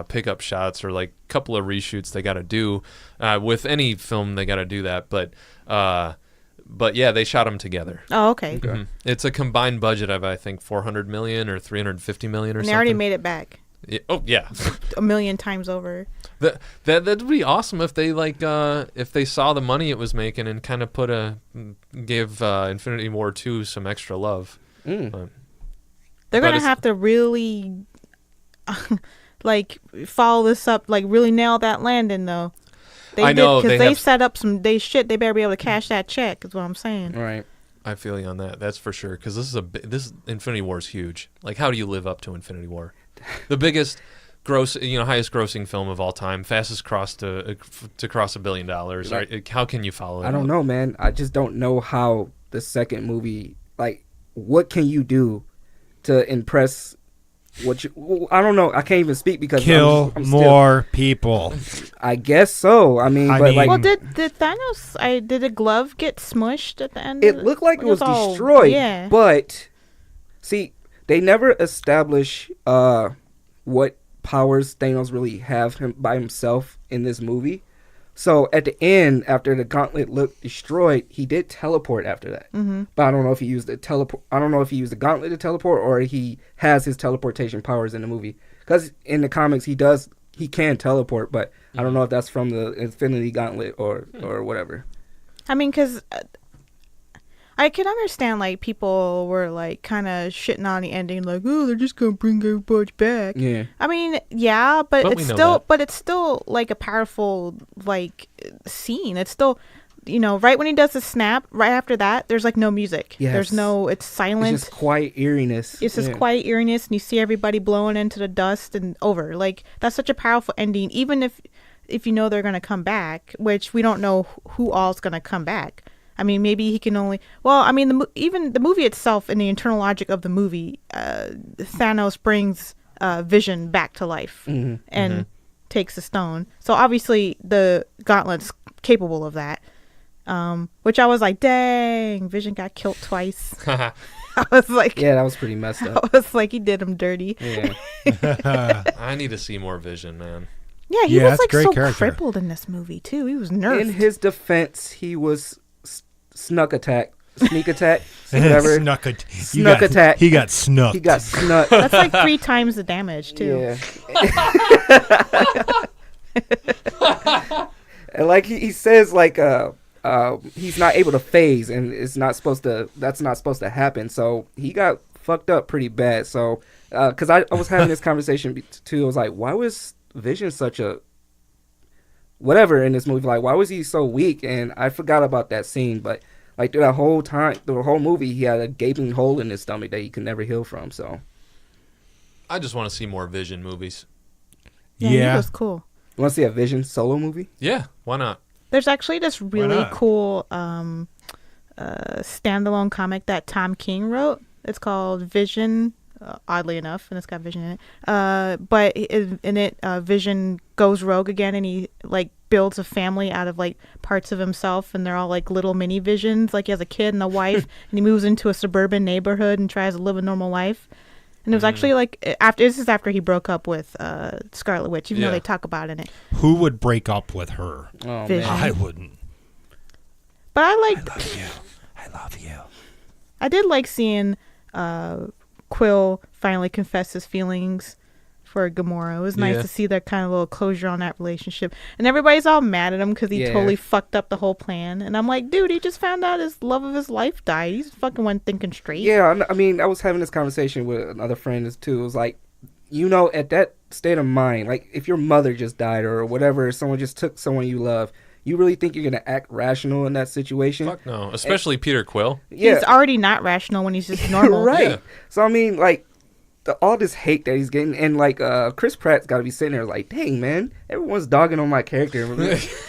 pickup shots or like a couple of reshoots they got to do. With any film, they got to do that. But yeah, they shot them together. Oh, okay. Mm-hmm. It's a combined budget of I think $400 million or $350 million or something. They already made it back. Yeah. Oh yeah, 1 million times over. That'd be awesome if they if they saw the money it was making and kind of give Infinity War 2 some extra love. They're gonna have to really follow this up, really nail that landing though. I know because they set up some shit. They better be able to cash that check. Is what I'm saying. Right. I feel you on that. That's for sure. Because this Infinity War is huge. Like, how do you live up to Infinity War? The biggest highest grossing film of all time, fastest to cross $1 billion. Right? How can you follow it? I don't know, man. I just don't know how the second movie, what can you do to impress I don't know. I can't even speak because I'm more people. I guess so. I mean, did Thanos? Did a glove get smushed at the end? It looked like it was destroyed. Yeah. But see, they never establish what powers Thanos really have by himself in this movie. So at the end, after the gauntlet looked destroyed, he did teleport after that. Mm-hmm. But I don't know if he used the gauntlet to teleport or he has his teleportation powers in the movie. Because in the comics, he can teleport, but I don't know if that's from the Infinity Gauntlet or whatever. I mean, because I can understand people were kind of shitting on the ending, they're just gonna bring everybody back. Yeah. I mean, yeah, but it's still a powerful scene. It's still, right when he does the snap, right after that, there's no music. Yes. It's silent. It's just quiet eeriness. It's just quiet eeriness, and you see everybody blowing into the dust and over. That's such a powerful ending, even if they're gonna come back, which we don't know who all's gonna come back. I mean, maybe he can only. Well, I mean, even the movie itself and the internal logic of the movie, Thanos brings Vision back to life and takes the stone. So obviously, the Gauntlet's capable of that. Which I was like, dang, Vision got killed twice. I was like, yeah, that was pretty messed up. I was like, he did him dirty. Yeah. I need to see more Vision, man. Yeah, he was so character. crippled in this movie too. He was nerfed. In his defense, he was. Sneak attack, whatever. Snuck attack. He got snuck. He got snuck. That's 3 times the damage too. Yeah. And he says, he's not able to phase, and that's not supposed to happen. So he got fucked up pretty bad. So, because I was having this conversation too. I was like, why was Vision such a whatever in this movie? Why was he so weak? And I forgot about that scene, but through that whole time, through the whole movie, he had a gaping hole in his stomach that he could never heal from. So I just want to see more Vision movies. Yeah, he was cool. You want to see a Vision solo movie? Yeah, why not? There's actually this really cool standalone comic that Tom King wrote. It's called Vision. Oddly enough, and it's got Vision in it. But in it, Vision goes rogue again, and he builds a family out of like parts of himself, and they're all like little mini visions. Like he has a kid and a wife, and he moves into a suburban neighborhood and tries to live a normal life. And it was actually like this is after he broke up with Scarlet Witch, even though they talk about it in it. Who would break up with her? Oh, Vision. man. I wouldn't. But I liked. I love you. I did like seeing Quill finally confess his feelings for Gamora. It was nice to see that kind of little closure on that relationship. And everybody's all mad at him because he totally fucked up the whole plan. And I'm like, dude, he just found out his love of his life died. He's fucking one thinking straight. Yeah, I mean, I was having this conversation with another friend too. It was like, at that state of mind, like if your mother just died or whatever, someone just took someone you love, you really think you're going to act rational in that situation? Fuck no. Especially Peter Quill. Yeah. He's already not rational when he's just normal. Right. Yeah. So, I mean, like, all this hate that he's getting, and like Chris Pratt's got to be sitting there like, dang, man, everyone's dogging on my character.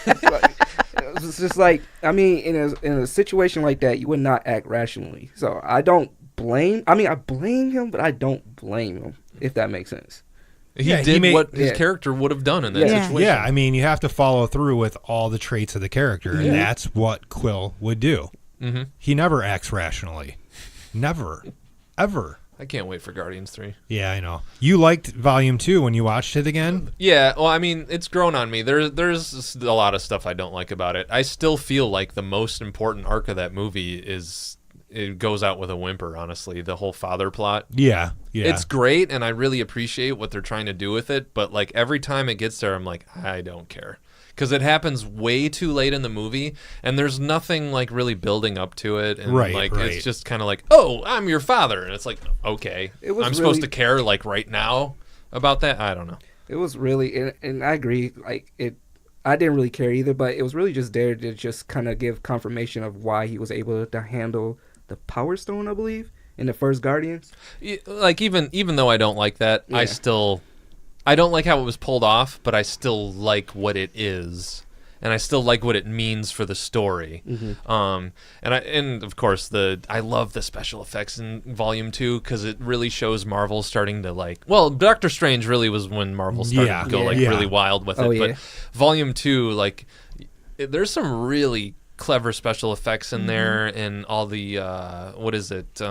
It's just like, I mean, in a situation like that, you would not act rationally. So I blame him, but I don't blame him, if that makes sense. He did what his character would have done in that situation. Yeah, I mean, you have to follow through with all the traits of the character, and that's what Quill would do. Mm-hmm. He never acts rationally. Never. Ever. I can't wait for Guardians 3. Yeah, I know. You liked Volume 2 when you watched it again? Yeah, well, I mean, it's grown on me. There's a lot of stuff I don't like about it. I still feel like the most important arc of that movie it goes out with a whimper, honestly. The whole father plot. Yeah. It's great, and I really appreciate what they're trying to do with it, but like every time it gets there, I'm like, I don't care. Because it happens way too late in the movie, and there's nothing like really building up to it, and it's just kind of like, oh, I'm your father, and it's like, okay, I'm supposed to care like right now about that. I don't know. It was really, and I agree. Like I didn't really care either, but it was really just there to just kind of give confirmation of why he was able to handle the Power Stone, I believe, in the first Guardians. Like even though I don't like that, I don't like how it was pulled off, but I still like what it is, and I still like what it means for the story. Mm-hmm. And of course I love the special effects in Volume 2 because it really shows Marvel starting to like. Well, Doctor Strange really was when Marvel started to go really wild with it. But Volume 2, like, there's some really clever special effects in there, and all the what is it?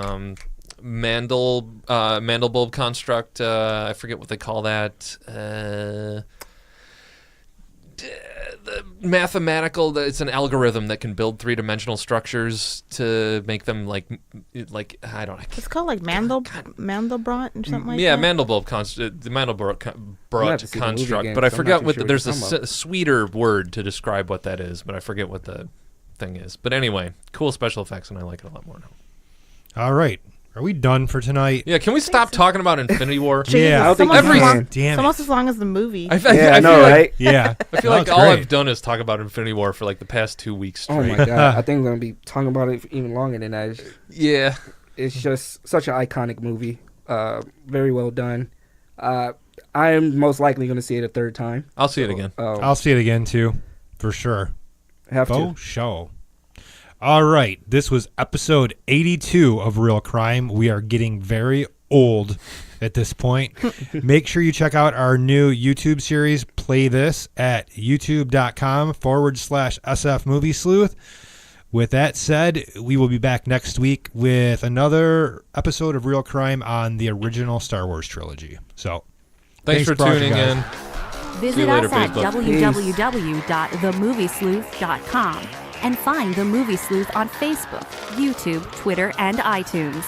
Mandelbulb construct. I forget what they call that. The mathematical. It's an algorithm that can build three-dimensional structures to make them like I don't know. It's called like Mandelbrot or something like that. Yeah, Mandelbulb construct. The Mandelbrot construct. But I forgot what. There's a sweeter word to describe what that is, but I forget what the thing is. But anyway, cool special effects, and I like it a lot more now. All right. Are we done for tonight? Yeah, can we stop talking about Infinity War? Yeah, I don't think it's almost as long as the movie. I know, right? Yeah. I feel like all I've done is talk about Infinity War for like the past 2 weeks straight. Oh my god, I think we're going to be talking about it even longer than that. It's just such an iconic movie. Very well done. I am most likely going to see it a third time. I'll see it again. I'll see it again too, for sure. Have to. Show. All right, this was episode 82 of Real Crime. We are getting very old at this point. Make sure you check out our new YouTube series, Play This, at youtube.com/SF Movie Sleuth. With that said, we will be back next week with another episode of Real Crime on the original Star Wars trilogy. So, thanks for tuning in. Visit us at www.themoviesleuth.com and find The Movie Sleuth on Facebook, YouTube, Twitter, and iTunes.